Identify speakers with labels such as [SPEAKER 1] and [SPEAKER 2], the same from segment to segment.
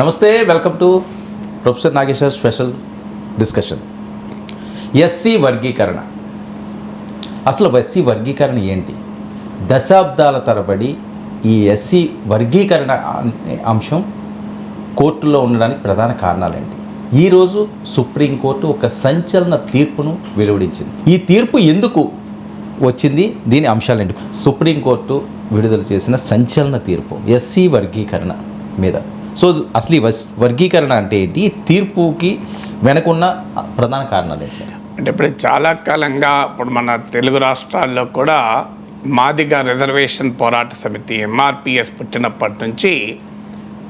[SPEAKER 1] నమస్తే, welcome to professor Nageshwar special discussion. SC వర్గీకరణ, అసలు ఎస్సీ వర్గీకరణ ఏంటి? దశాబ్దాల తరబడి ఈ ఎస్సీ వర్గీకరణ అంశం కోర్టులో ఉండడానికి ప్రధాన కారణాలు ఏంటి? ఈరోజు సుప్రీంకోర్టు ఒక సంచలన తీర్పును వెలువడించింది. ఈ తీర్పు ఎందుకు వచ్చింది, దీని అంశాలేంటి? సుప్రీంకోర్టు విడుదల చేసిన సంచలన తీర్పు ఎస్సీ వర్గీకరణ మీద. సో అసలు ఈ వర్గీకరణ అంటే ఏంటి, ఈ తీర్పుకి వెనకున్న ప్రధాన కారణాలు ఏంటి సార్?
[SPEAKER 2] అంటే ఇప్పుడు చాలా కాలంగా ఇప్పుడు మన తెలుగు రాష్ట్రాల్లో కూడా మాదిగ రిజర్వేషన్ పోరాట సమితి ఎంఆర్పిఎస్ పుట్టినప్పటి నుంచి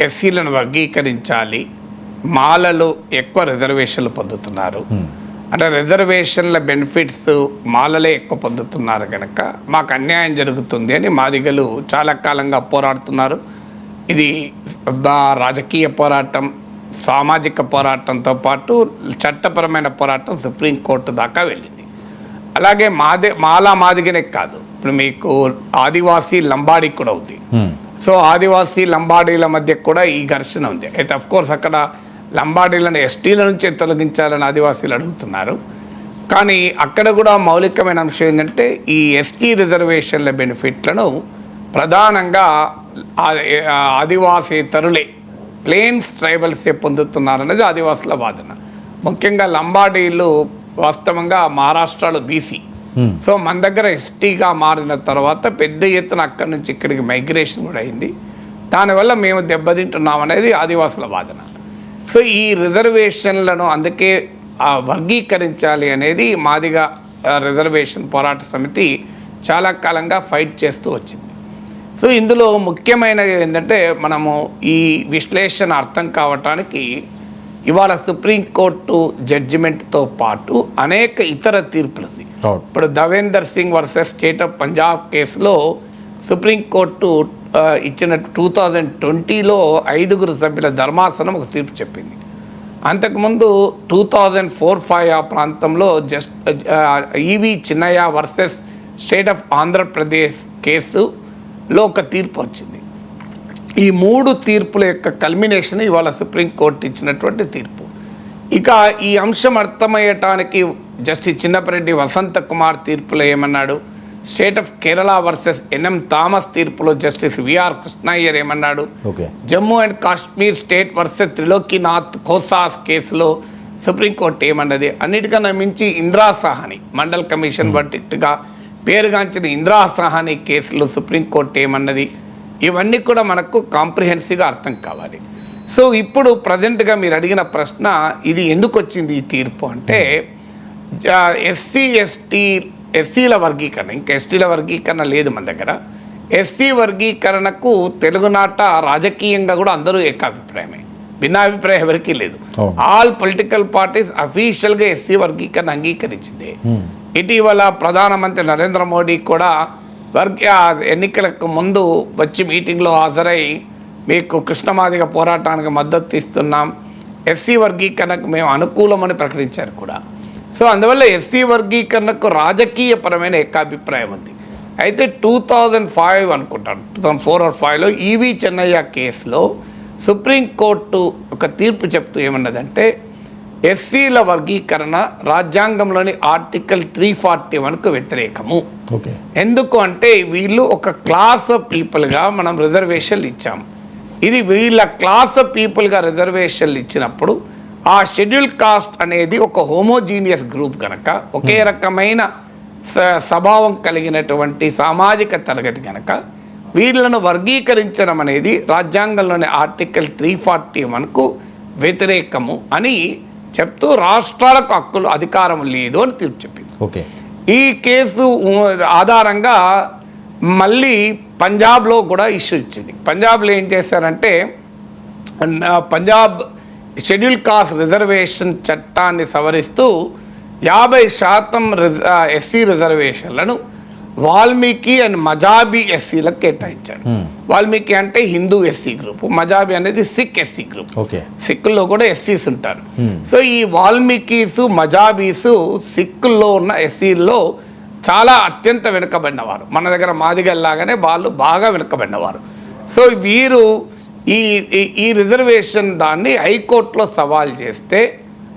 [SPEAKER 2] ఎస్సీలను వర్గీకరించాలి, మాలలు ఎక్కువ రిజర్వేషన్లు పొందుతున్నారు, అంటే రిజర్వేషన్ల బెనిఫిట్స్ మాలలే ఎక్కువ పొందుతున్నారు కనుక మాకు అన్యాయం జరుగుతుంది అని మాదిగలు చాలా కాలంగా పోరాడుతున్నారు. ఇది రాజకీయ పోరాటం, సామాజిక పోరాటంతో పాటు చట్టపరమైన పోరాటం సుప్రీంకోర్టు దాకా వెళ్ళింది. అలాగే మాదిగనే కాదు, ఇప్పుడు మీకు ఆదివాసీ లంబాడీ కూడా ఉంది. సో ఆదివాసీ లంబాడీల మధ్య కూడా ఈ ఘర్షణ ఉంది. అయితే అఫ్కోర్స్ అక్కడ లంబాడీలను ఎస్టీల నుంచే తొలగించాలని ఆదివాసీలు అడుగుతున్నారు. కానీ అక్కడ కూడా మౌలికమైన అంశం ఏంటంటే ఈ ఎస్టీ రిజర్వేషన్ల బెనిఫిట్లను ప్రధానంగా ఆదివాసీతరులే, ప్లేన్స్ ట్రైబల్సే పొందుతున్నారనేది ఆదివాసుల వాదన. ముఖ్యంగా లంబాడీలు వాస్తవంగా మహారాష్ట్రలో బీసీ, సో మన దగ్గర ఎస్టీగా మారిన తర్వాత పెద్ద ఎత్తున అక్కడి నుంచి ఇక్కడికి మైగ్రేషన్ కూడా అయింది. దానివల్ల మేము దెబ్బతింటున్నాం అనేది ఆదివాసుల వాదన. సో ఈ రిజర్వేషన్లను అందుకే వర్గీకరించాలి అనేది మాదిగ రిజర్వేషన్ పోరాట సమితి చాలా కాలంగా ఫైట్ చేస్తూ వచ్చింది. సో ఇందులో ముఖ్యమైనది ఏంటంటే మనము ఈ విశ్లేషణ అర్థం కావటానికి ఇవాళ సుప్రీంకోర్టు జడ్జిమెంట్తో పాటు అనేక ఇతర తీర్పులు. ఇప్పుడు Davinder Singh versus state of Punjab కేసులో సుప్రీంకోర్టు ఇచ్చిన 2020లో 5 సభ్యుల ధర్మాసనం ఒక తీర్పు చెప్పింది. అంతకుముందు 2004-05 ఆ ప్రాంతంలో E V Chinnaiah versus state of Andhra Pradesh కేసులో ఒక తీర్పు వచ్చింది. ఈ 3 తీర్పుల యొక్క కల్మినేషన్ ఇవాళ సుప్రీంకోర్టు ఇచ్చినటువంటి తీర్పు. ఇక ఈ అంశం అర్థమయ్యటానికి జస్టిస్ చిన్నపరెడ్డి వసంత కుమార్ తీర్పులో ఏమన్నాడు, state of Kerala versus N M Thomas తీర్పులో జస్టిస్ విఆర్ కృష్ణయ్యర్ ఏమన్నాడు, Jammu and Kashmir state versus Triloki Nath Khosa's కేసులో సుప్రీంకోర్టు ఏమన్నది, అన్నిటికన్నా మించి ఇందిరా సాహ్ని మండల్ కమిషన్ వంటిగా పేరుగాంచిన ఇందిరా సాహ్ని కేసులో సుప్రీంకోర్టు ఏమన్నది, ఇవన్నీ కూడా మనకు కాంప్రిహెన్సివ్గా అర్థం కావాలి. సో ఇప్పుడు ప్రజెంట్గా మీరు అడిగిన ప్రశ్న, ఇది ఎందుకు వచ్చింది ఈ తీర్పు అంటే, ఎస్సీల వర్గీకరణ, ఇంకా ఎస్టీల వర్గీకరణ లేదు మన దగ్గర. ఎస్సీ వర్గీకరణకు తెలుగునాట రాజకీయంగా కూడా అందరూ ఏకాభిప్రాయమే, భిన్నాభిప్రాయం ఎవరికీ లేదు. ఆల్ పొలిటికల్ పార్టీస్ అఫీషియల్గా ఎస్సీ వర్గీకరణ అంగీకరించింది. ఇటీవల ప్రధానమంత్రి నరేంద్ర మోడీ కూడా ఎన్నికలకు ముందు వచ్చి మీటింగ్లో హాజరై మీకు కృష్ణమాదిగ పోరాటానికి మద్దతు ఇస్తున్నాం, ఎస్సీ వర్గీకరణకు మేము అనుకూలమని ప్రకటించారు కూడా. సో అందువల్ల ఎస్సీ వర్గీకరణకు రాజకీయపరమైన ఏకాభిప్రాయం ఉంది. అయితే 2005 అనుకుంటాను, 2004-05లో ఈవి చెన్నయ్య కేసులో సుప్రీంకోర్టు ఒక తీర్పు చెప్తూ ఏమన్నదంటే, ఎస్సీల వర్గీకరణ రాజ్యాంగంలోని ఆర్టికల్ 341కు వ్యతిరేకము. ఎందుకు అంటే వీళ్ళు ఒక క్లాస్ ఆఫ్ పీపుల్గా మనం రిజర్వేషన్లు ఇచ్చాము. ఇది వీళ్ళ క్లాస్ ఆఫ్ పీపుల్గా రిజర్వేషన్లు ఇచ్చినప్పుడు ఆ షెడ్యూల్ కాస్ట్ అనేది ఒక హోమోజీనియస్ గ్రూప్ కనుక, ఒకే రకమైన స్వభావం కలిగినటువంటి సామాజిక తరగతి కనుక వీళ్ళను వర్గీకరించడం అనేది రాజ్యాంగంలోని ఆర్టికల్ 341కు వ్యతిరేకము అని చెప్తూ రాష్ట్రాలకు హక్కులు అధికారం లేదు అని తీర్పు చెప్పింది. ఈ కేసు ఆధారంగా మళ్ళీ పంజాబ్లో కూడా ఇష్యూ ఇచ్చింది. పంజాబ్లో ఏం చేశారంటే, పంజాబ్ షెడ్యూల్ కాస్ట్ రిజర్వేషన్ చట్టాన్ని సవరిస్తూ 50% ఎస్సీ రిజర్వేషన్లను వాల్మీకి అండ్ మజాబీ ఎస్సీలకు కేటాయించాడు. వాల్మీకి అంటే హిందూ ఎస్సీ గ్రూప్, మజాబీ అనేది సిక్ ఎస్సీ గ్రూప్. సిక్కుల్లో కూడా ఎస్సీస్ ఉంటారు. సో ఈ వాల్మీకీసు మజాబీసు సిక్కుల్లో ఉన్న ఎస్సీల్లో చాలా అత్యంత వెనుకబడినవారు. మన దగ్గర మాదిగల్లాగానే వాళ్ళు బాగా వెనుకబడినవారు. సో వీరు ఈ రిజర్వేషన్ దాన్ని హైకోర్టులో సవాల్ చేస్తే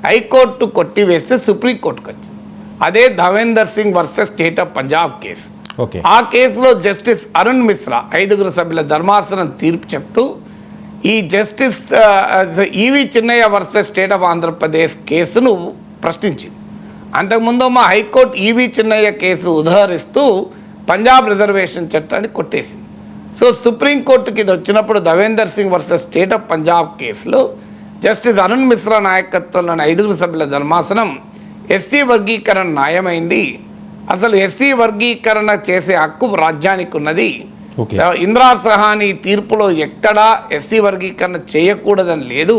[SPEAKER 2] హైకోర్టు కొట్టివేస్తే సుప్రీంకోర్టుకు వచ్చింది. అదే Davinder Singh versus state of Punjab case.
[SPEAKER 1] Okay.
[SPEAKER 2] ఆ కేసులో జస్టిస్ అరుణ్ మిశ్రా 5 సభ్యుల ధర్మాసనం తీర్పు చెప్తూ ఈ justice E V Chinnaiah versus state of Andhra Pradesh కేసును ప్రశ్నించింది. అంతకుముందు మా హైకోర్టు ఈవి చిన్నయ్య కేసు ఉదహరిస్తూ పంజాబ్ రిజర్వేషన్ చట్టాన్ని కొట్టేసింది. సో సుప్రీంకోర్టుకి ఇది వచ్చినప్పుడు Davinder Singh versus state of Punjab కేసులో జస్టిస్ అరుణ్ మిశ్రా నాయకత్వంలోని 5 సభ్యుల ధర్మాసనం ఎస్సీ వర్గీకరణ న్యాయమైంది, అసలు ఎస్సీ వర్గీకరణ చేసే హక్కు రాజ్యానికి ఉన్నది, ఇందిరా సహాని తీర్పులో ఎక్కడా ఎస్సీ వర్గీకరణ చేయకూడదని లేదు,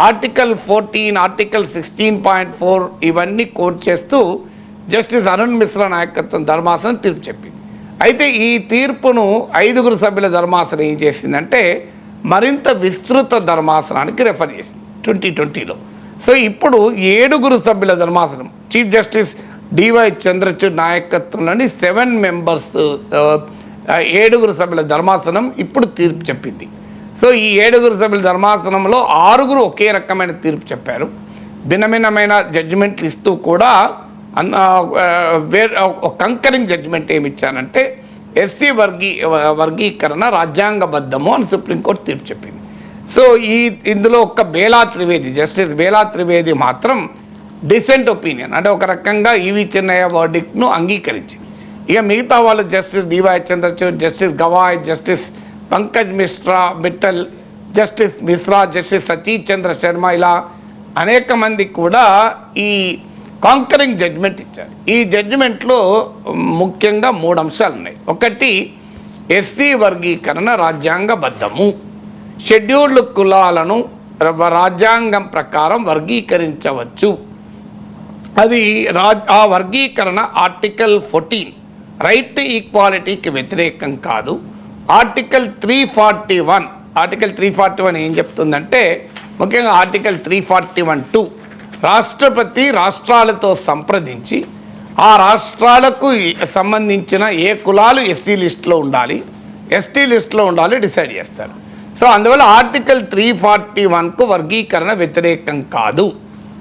[SPEAKER 2] ఆర్టికల్ 14, ఆర్టికల్ 16.4 ఇవన్నీ కోట్ చేస్తూ జస్టిస్ అరుణ్ మిశ్రా నాయకత్వం ధర్మాసనం తీర్పు చెప్పింది. అయితే ఈ తీర్పును 5 సభ్యుల ధర్మాసనం ఏం చేసిందంటే మరింత విస్తృత ధర్మాసనానికి రెఫర్ చేసింది 2020లో. సో ఇప్పుడు 7 సభ్యుల ధర్మాసనం చీఫ్ జస్టిస్ డివై చంద్రచూడ్ నాయకత్వంలోని 7 మెంబర్స్ 7 సభ్యుల ధర్మాసనం ఇప్పుడు తీర్పు చెప్పింది. సో ఈ 7 సభ్యుల ధర్మాసనంలో 6 ఒకే రకమైన తీర్పు చెప్పారు. భిన్నమైన జడ్జిమెంట్లు ఇస్తూ కూడా కంకరింగ్ జడ్జిమెంట్ ఏమి ఇచ్చానంటే ఎస్సీ వర్గీకరణ రాజ్యాంగబద్ధము అని సుప్రీంకోర్టు తీర్పు చెప్పింది. సో ఇందులో ఒక్క బేలా త్రివేది, జస్టిస్ బేలా త్రివేది మాత్రం డిసెంట్ ఒపీనియన్, అంటే ఒక రకంగా ఈవి చిన్నయ్య వర్డిక్ట్ను అంగీకరించింది. ఇక మిగతా వాళ్ళు justice D Y Chandrachud, justice Gavai, justice Pankaj Mittal, justice Mishra, justice Satish Chandra Sharma, ఇలా అనేక మంది కూడా ఈ కాంకరింగ్ జడ్జిమెంట్ ఇచ్చారు. ఈ జడ్జిమెంట్లో ముఖ్యంగా 3 అంశాలు ఉన్నాయి. ఒకటి, ఎస్సీ వర్గీకరణ రాజ్యాంగబద్ధము, షెడ్యూల్డ్ కులాలను రాజ్యాంగం ప్రకారం వర్గీకరించవచ్చు, అది ఆ వర్గీకరణ ఆర్టికల్ 14 రైట్ టు ఈక్వాలిటీకి వ్యతిరేకం కాదు. ఆర్టికల్ 341 ఏం చెప్తుందంటే ముఖ్యంగా ఆర్టికల్ 341(2) రాష్ట్రపతి రాష్ట్రాలతో సంప్రదించి ఆ రాష్ట్రాలకు సంబంధించిన ఏ కులాలు ఎస్టీ లిస్టులో ఉండాలి, ఎస్టీ లిస్టులో ఉండాలి డిసైడ్ చేస్తారు. సో అందువల్ల ఆర్టికల్ 341కు వర్గీకరణ వ్యతిరేకం కాదు.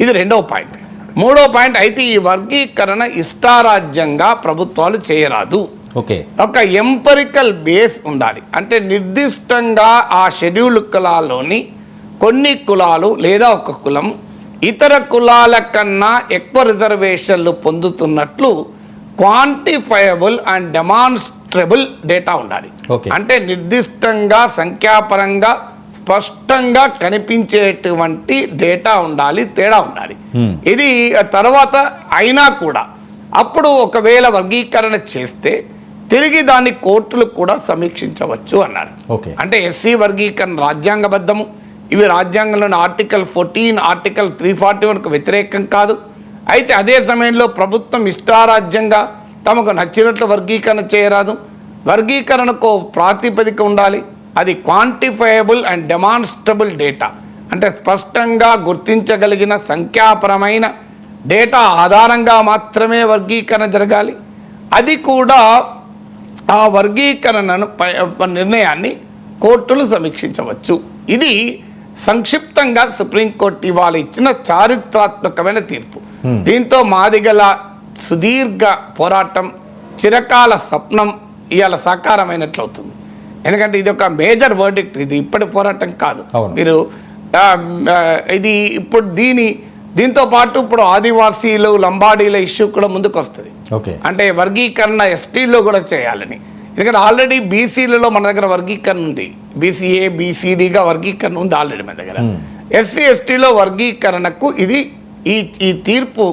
[SPEAKER 2] ఇది 2వ పాయింట్. 3వ పాయింట్, అయితే ఈ వర్గీకరణ ఇష్టారాజ్యంగా ప్రభుత్వాలు చేయరాదు.
[SPEAKER 1] ఓకే. ఒక
[SPEAKER 2] ఎంపరికల్ బేస్ ఉండాలి. అంటే నిర్దిష్టంగా ఆ షెడ్యూల్డ్ కులాల్లోని కొన్ని కులాలు లేదా ఒక కులం ఇతర కులాల కన్నా ఎక్కువ రిజర్వేషన్లు పొందుతున్నట్లు క్వాంటిఫైయబుల్ అండ్ డెమాన్స్ట్రబుల్ డేటా ఉండాలి. అంటే నిర్దిష్టంగా సంఖ్యాపరంగా స్పష్టంగా కనిపించేటువంటి డేటా ఉండాలి, తేడా ఉండాలి. ఇది తర్వాత అయినా కూడా అప్పుడు ఒకవేళ వర్గీకరణ చేస్తే తిరిగి దాన్ని కోర్టులు కూడా సమీక్షించవచ్చు అన్నారు. అంటే ఎస్సీ వర్గీకరణ రాజ్యాంగబద్ధము, ఇవి రాజ్యాంగంలోని ఆర్టికల్ 14, ఆర్టికల్ 341కు వ్యతిరేకం కాదు. అయితే అదే సమయంలో ప్రభుత్వం ఇష్టారాజ్యంగా తమకు నచ్చినట్లు వర్గీకరణ చేయరాదు. వర్గీకరణకు ప్రాతిపదిక ఉండాలి, అది క్వాంటిఫైయబుల్ అండ్ డెమాన్స్ట్రబుల్ డేటా, అంటే స్పష్టంగా గుర్తించగలిగిన సంఖ్యాపరమైన డేటా ఆధారంగా మాత్రమే వర్గీకరణ జరగాలి. అది కూడా ఆ వర్గీకరణను నిర్ణయాన్ని కోర్టులు సమీక్షించవచ్చు. ఇది సంక్షిప్తంగా సుప్రీంకోర్టు ఇవాళ ఇచ్చిన చారిత్రాత్మకమైన తీర్పు. దీంతో మాదిగల సుదీర్ఘ పోరాటం, చిరకాల స్వప్నం ఇవాళ సాకారమైనట్లవుతుంది. ఎందుకంటే ఇది ఒక మేజర్ వర్డిక్ట్, ఇది ఇప్పటి పోరాటం కాదు. మీరు ఇది ఇప్పుడు దీంతో పాటు ఇప్పుడు ఆదివాసీలు లంబాడీల ఇష్యూ కూడా ముందుకు వస్తుంది. అంటే వర్గీకరణ ఎస్టీలో కూడా చేయాలని. ఎందుకంటే ఆల్రెడీ బీసీలలో మన దగ్గర వర్గీకరణ ఉంది, బీసీఏ బీసీడీగా వర్గీకరణ ఉంది ఆల్రెడీ మన దగ్గర. ఎస్సీ ఎస్టీలో వర్గీకరణకు ఇది ఈ తీర్పు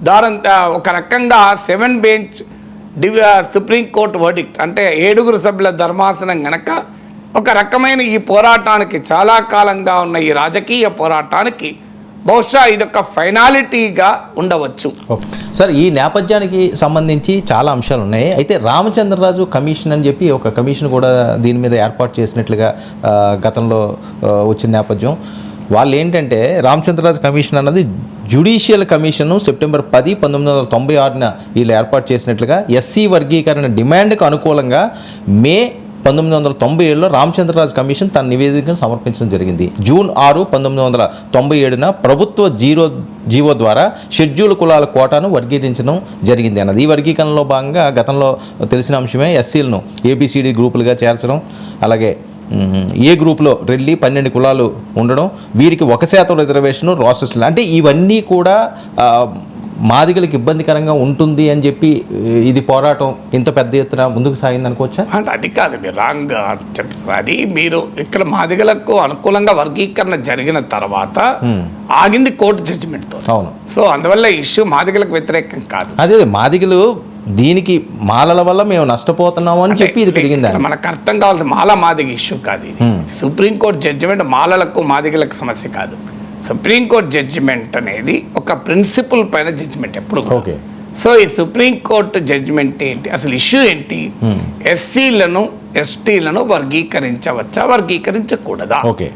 [SPEAKER 2] దారంతా ఒక రకంగా 7 బెంచ్ సుప్రీంకోర్టు వర్డిక్ట్, అంటే 7 సభ్యుల ధర్మాసనం గనక ఒక రకమైన ఈ పోరాటానికి, చాలా కాలంగా ఉన్న ఈ రాజకీయ పోరాటానికి బహుశా ఇదొక ఫైనాలిటీగా ఉండవచ్చు.
[SPEAKER 1] సార్, ఈ నేపథ్యానికి సంబంధించి చాలా అంశాలు ఉన్నాయి. అయితే రామచంద్రరాజు కమిషన్ అని చెప్పి ఒక కమిషన్ కూడా దీని మీద ఏర్పాటు చేసినట్లుగా గతంలో వచ్చిన నేపథ్యం. వాళ్ళు ఏంటంటే రామచంద్రరాజు కమిషన్ అన్నది జ్యుడిషియల్ కమిషన్ సెప్టెంబర్ 10, 1996 వీళ్ళు ఏర్పాటు చేసినట్లుగా ఎస్సీ వర్గీకరణ డిమాండ్కు అనుకూలంగా మే 1997లో రామచంద్రరాజు కమిషన్ తన నివేదికను సమర్పించడం జరిగింది. జూన్ 6, 1997న ప్రభుత్వ జీవో ద్వారా షెడ్యూల్ కులాల కోటాను వర్గీకరించడం జరిగింది అన్నది. ఈ వర్గీకరణలో భాగంగా గతంలో తెలిసిన అంశమే ఎస్సీలను ABCD గ్రూపులుగా చేర్చడం, అలాగే ఏ గ్రూప్లో 12 కులాలు ఉండడం, వీరికి 1% రిజర్వేషను రోస్టర్స్లు, అంటే ఇవన్నీ కూడా మాదిగలకు ఇబ్బందికరంగా ఉంటుంది అని చెప్పి ఇది పోరాటం ఇంత పెద్ద ఎత్తున ముందుకు సాగింది అనుకోవచ్చా?
[SPEAKER 2] అంటే అది కాదు, మీరు రాంగ్ చెప్తారు. అది మీరు ఇక్కడ మాదిగలకు అనుకూలంగా వర్గీకరణ జరిగిన తర్వాత ఆగింది కోర్టు జడ్జిమెంట్తో.
[SPEAKER 1] అవును.
[SPEAKER 2] సో అందువల్ల ఇష్యూ మాదిగలకు వ్యతిరేకం కాదు.
[SPEAKER 1] అదే మాదిగలు దీనికి మాలల వల్ల మేము నష్టపోతున్నాము అని చెప్పి ఇది పెరిగింది.
[SPEAKER 2] మనకు అర్థం కావాల్సిన మాదిగ ఇష్యూ కాదు ఇది. సుప్రీంకోర్టు జడ్జిమెంట్ మాలలకు మాదిగలకు సమస్య కాదు. సుప్రీంకోర్టు జడ్జిమెంట్ అనేది ఒక ప్రిన్సిపల్ పైన జడ్జిమెంట్ ఎప్పుడు.
[SPEAKER 1] ఓకే.
[SPEAKER 2] సో ఈ సుప్రీంకోర్టు జడ్జిమెంట్ ఏంటి, అసలు ఇష్యూ ఏంటి? ఎస్సీలను ఎస్టీలను వర్గీకరించవచ్చా, వర్గీకరించకూడదా?
[SPEAKER 1] ఓకే.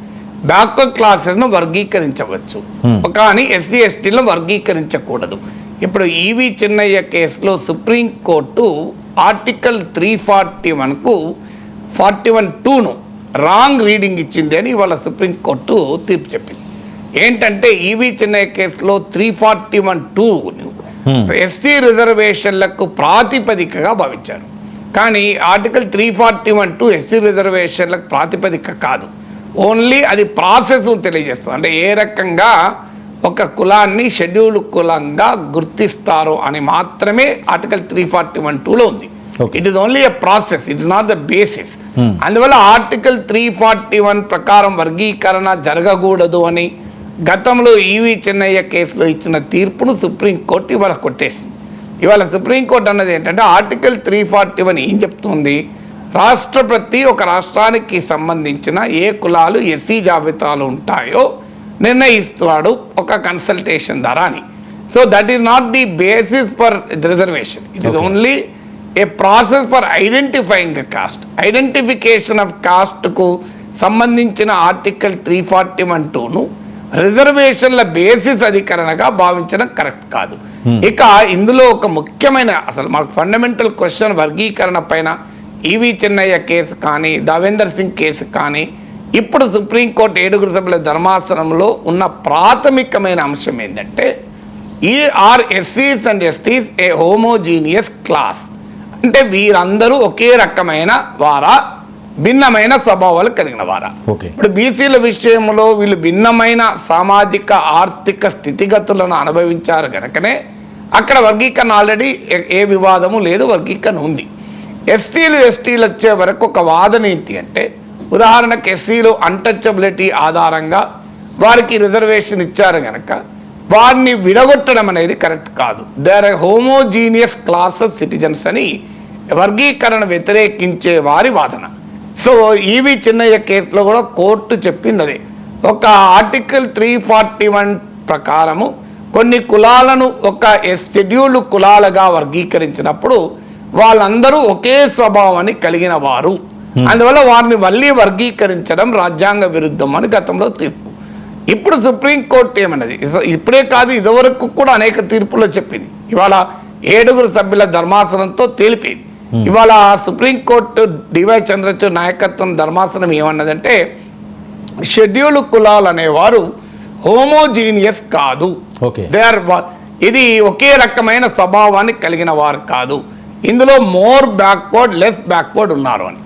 [SPEAKER 2] బ్యాక్వర్డ్ క్లాసెస్ను వర్గీకరించవచ్చు కానీ SC STలను వర్గీకరించకూడదు. ఇప్పుడు ఈవి చిన్నయ్య కేసులో సుప్రీంకోర్టు ఆర్టికల్ 341కు 41(2)ను రాంగ్ రీడింగ్ ఇచ్చింది అని ఇవాళ సుప్రీంకోర్టు తీర్పు చెప్పింది. ఏంటంటే ఈవి చిన్నయ్య కేసులో 341(2)ను SC రిజర్వేషన్లకు ప్రాతిపదికగా భావించారు. కానీ ఆర్టికల్ 341(2) SC రిజర్వేషన్లకు ప్రాతిపదిక కాదు, ఓన్లీ అది ప్రాసెస్ తెలియజేస్తుంది. అంటే ఏ రకంగా ఒక కులాన్ని షెడ్యూల్ కులంగా గుర్తిస్తారు అని మాత్రమే ఆర్టికల్ 341(2)లో ఉంది. It is only a process, it is not the basis. అందువల్ల ఆర్టికల్ 341 ప్రకారం వర్గీకరణ జరగకూడదు అని గతంలో ఈవి చిన్నయ్య కేసులో ఇచ్చిన తీర్పును సుప్రీంకోర్టు ఇవాళ కొట్టేసింది. ఇవాళ సుప్రీంకోర్టు అన్నది ఏంటంటే ఆర్టికల్ 341 ఏం చెప్తుంది, రాష్ట్రపతి ఒక రాష్ట్రానికి సంబంధించిన ఏ కులాలు SC జాబితాలు ఉంటాయో నిర్ణయిస్తాడు ఒక కన్సల్టేషన్ ద్వారా అని. So that is not the basis for reservation, it is only a process for identifying the caste. Identification of కాస్ట్కు సంబంధించిన ఆర్టికల్ 341(2)ను రిజర్వేషన్ల బేసిస్ అధికరణగా భావించడం కరెక్ట్ కాదు. ఇక ఇందులో ఒక ముఖ్యమైన అసలు మనకు ఫండమెంటల్ క్వశ్చన్ వర్గీకరణ పైన ఈవి చిన్నయ్య కేసు కానీ దేవేందర్ సింగ్ కేసు కానీ ఇప్పుడు సుప్రీంకోర్టు 7 సభ్యుల ధర్మాసనంలో ఉన్న ప్రాథమికమైన అంశం ఏంటంటే are SCs and STs a homogeneous class, అంటే వీరందరూ ఒకే రకమైన వారా, భిన్నమైన స్వభావాలు కలిగిన వారా. ఇప్పుడు బీసీల విషయంలో వీళ్ళు భిన్నమైన సామాజిక ఆర్థిక స్థితిగతులను అనుభవించారు కనుకనే అక్కడ వర్గీకరణ ఆల్రెడీ ఏ వివాదము లేదు, వర్గీకరణ ఉంది. SCలు STలు వచ్చే వరకు ఒక వాదన ఏంటి అంటే, ఉదాహరణకు SCలు అన్టచబిలిటీ ఆధారంగా వారికి రిజర్వేషన్ ఇచ్చారు కనుక వారిని విడగొట్టడం అనేది కరెక్ట్ కాదు. They are homogeneous class of citizens అని వర్గీకరణ వ్యతిరేకించే వారి వాదన. సో ఈవి చిన్నయ్య కేసులో కూడా కోర్టు చెప్పింది అదే. ఒక ఆర్టికల్ 341 ప్రకారము కొన్ని కులాలను ఒక షెడ్యూల్డ్ కులాలుగా వర్గీకరించినప్పుడు వాళ్ళందరూ ఒకే స్వభావాన్ని కలిగిన వారు, అందువల్ల వారిని మళ్ళీ వర్గీకరించడం రాజ్యాంగ విరుద్ధం అని గతంలో తీర్పు. ఇప్పుడు సుప్రీంకోర్టు ఏమన్నది, ఇప్పుడే కాదు ఇదివరకు కూడా అనేక తీర్పులో చెప్పింది, ఇవాళ 7 సభ్యుల ధర్మాసనంతో తేలిపోయింది. ఇవాళ సుప్రీంకోర్టు DY చంద్రచూడ్ నాయకత్వం ధర్మాసనం ఏమన్నదంటే షెడ్యూల్డ్ కులాలు అనేవారు హోమోజీనియస్ కాదు, ఇది ఒకే రకమైన స్వభావాన్ని కలిగిన వారు కాదు, ఇందులో మోర్ బ్యాక్వర్డ్ లెస్ బ్యాక్వర్డ్ ఉన్నారు అని.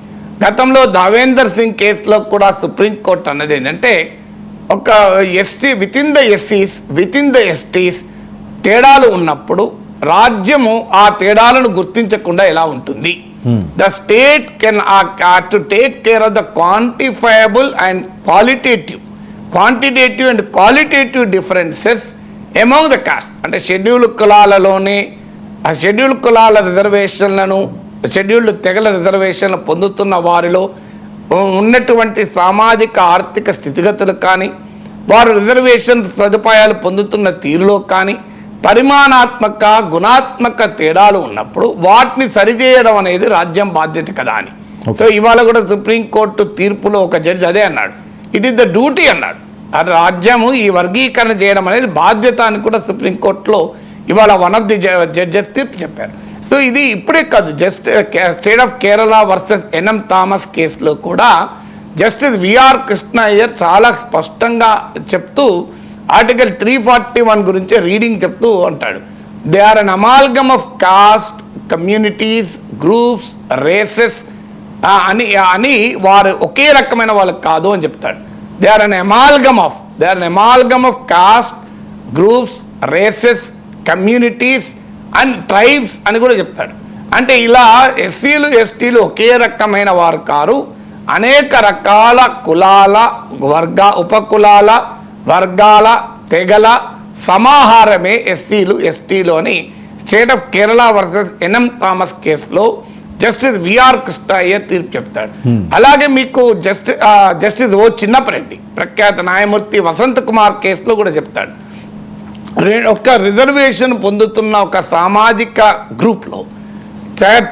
[SPEAKER 2] గతంలో దేవేందర్ సింగ్ కేసులో కూడా సుప్రీంకోర్టు అన్నది ఏంటంటే ఒక SC with in the SCs with in the STs తేడాలు ఉన్నప్పుడు రాజ్యము ఆ తేడాలను గుర్తించకుండా ఎలా ఉంటుంది. The state can to take care of the quantifiable and quantitative and qualitative differences among the cost. అంటే షెడ్యూల్డ్ కులాలలోనే ఆ షెడ్యూల్డ్ కులాల రిజర్వేషన్లను, షెడ్యూల్డ్ తెగల రిజర్వేషన్లు పొందుతున్న వారిలో ఉన్నటువంటి సామాజిక ఆర్థిక స్థితిగతులు కానీ, వారు రిజర్వేషన్ సదుపాయాలు పొందుతున్న తీరులో కానీ పరిమాణాత్మక గుణాత్మక తేడాలు ఉన్నప్పుడు వాటిని సరిచేయడం అనేది రాజ్యం బాధ్యత కదా అని. సో ఇవాళ కూడా సుప్రీంకోర్టు తీర్పులో ఒక జడ్జి అదే అన్నాడు, ఇట్ ఈస్ ద డ్యూటీ అన్నాడు. అది రాజ్యము ఈ వర్గీకరణ చేయడం అనేది బాధ్యత అని కూడా సుప్రీంకోర్టులో ఇవాళ వన్ ఆఫ్ ది జడ్జెస్ తీర్పు చెప్పారు. సో సో ఇది ఇప్పుడే కాదు, just state of Kerala versus N M Thomas కేసులో కూడా జస్టిస్ విఆర్ కృష్ణ అయ్యర్ చాలా స్పష్టంగా చెప్తూ ఆర్టికల్ 341 గురించి రీడింగ్ చెప్తూ అంటాడు, they are an amalgam of caste, communities, groups, races అని వారు ఒకే రకమైన వాళ్ళకి కాదు అని చెప్తాడు. They are an amalgam of caste, groups, races, communities and tribes అని కూడా చెప్తాడు. అంటే ఇలా ఎస్సీలు ఎస్టీలు ఒకే రకమైన వారు కారు, అనేక రకాల కులాల, ఉపకులాల, వర్గాల, తెగల సమాహారమే ఎస్సీలు ఎస్టీలు అని state of Kerala versus N M Thomas కేసులో జస్టిస్ విఆర్ కృష్ణ అయ్యర్ తీర్పు చెప్తాడు. అలాగే మీకు జస్టిస్ ఓ చిన్నపరెడ్డి ప్రఖ్యాత న్యాయమూర్తి వసంత్ కుమార్ కేసులో కూడా చెప్తాడు, ఒక రిజర్వేషన్ పొందుతున్న ఒక సామాజిక గ్రూప్లో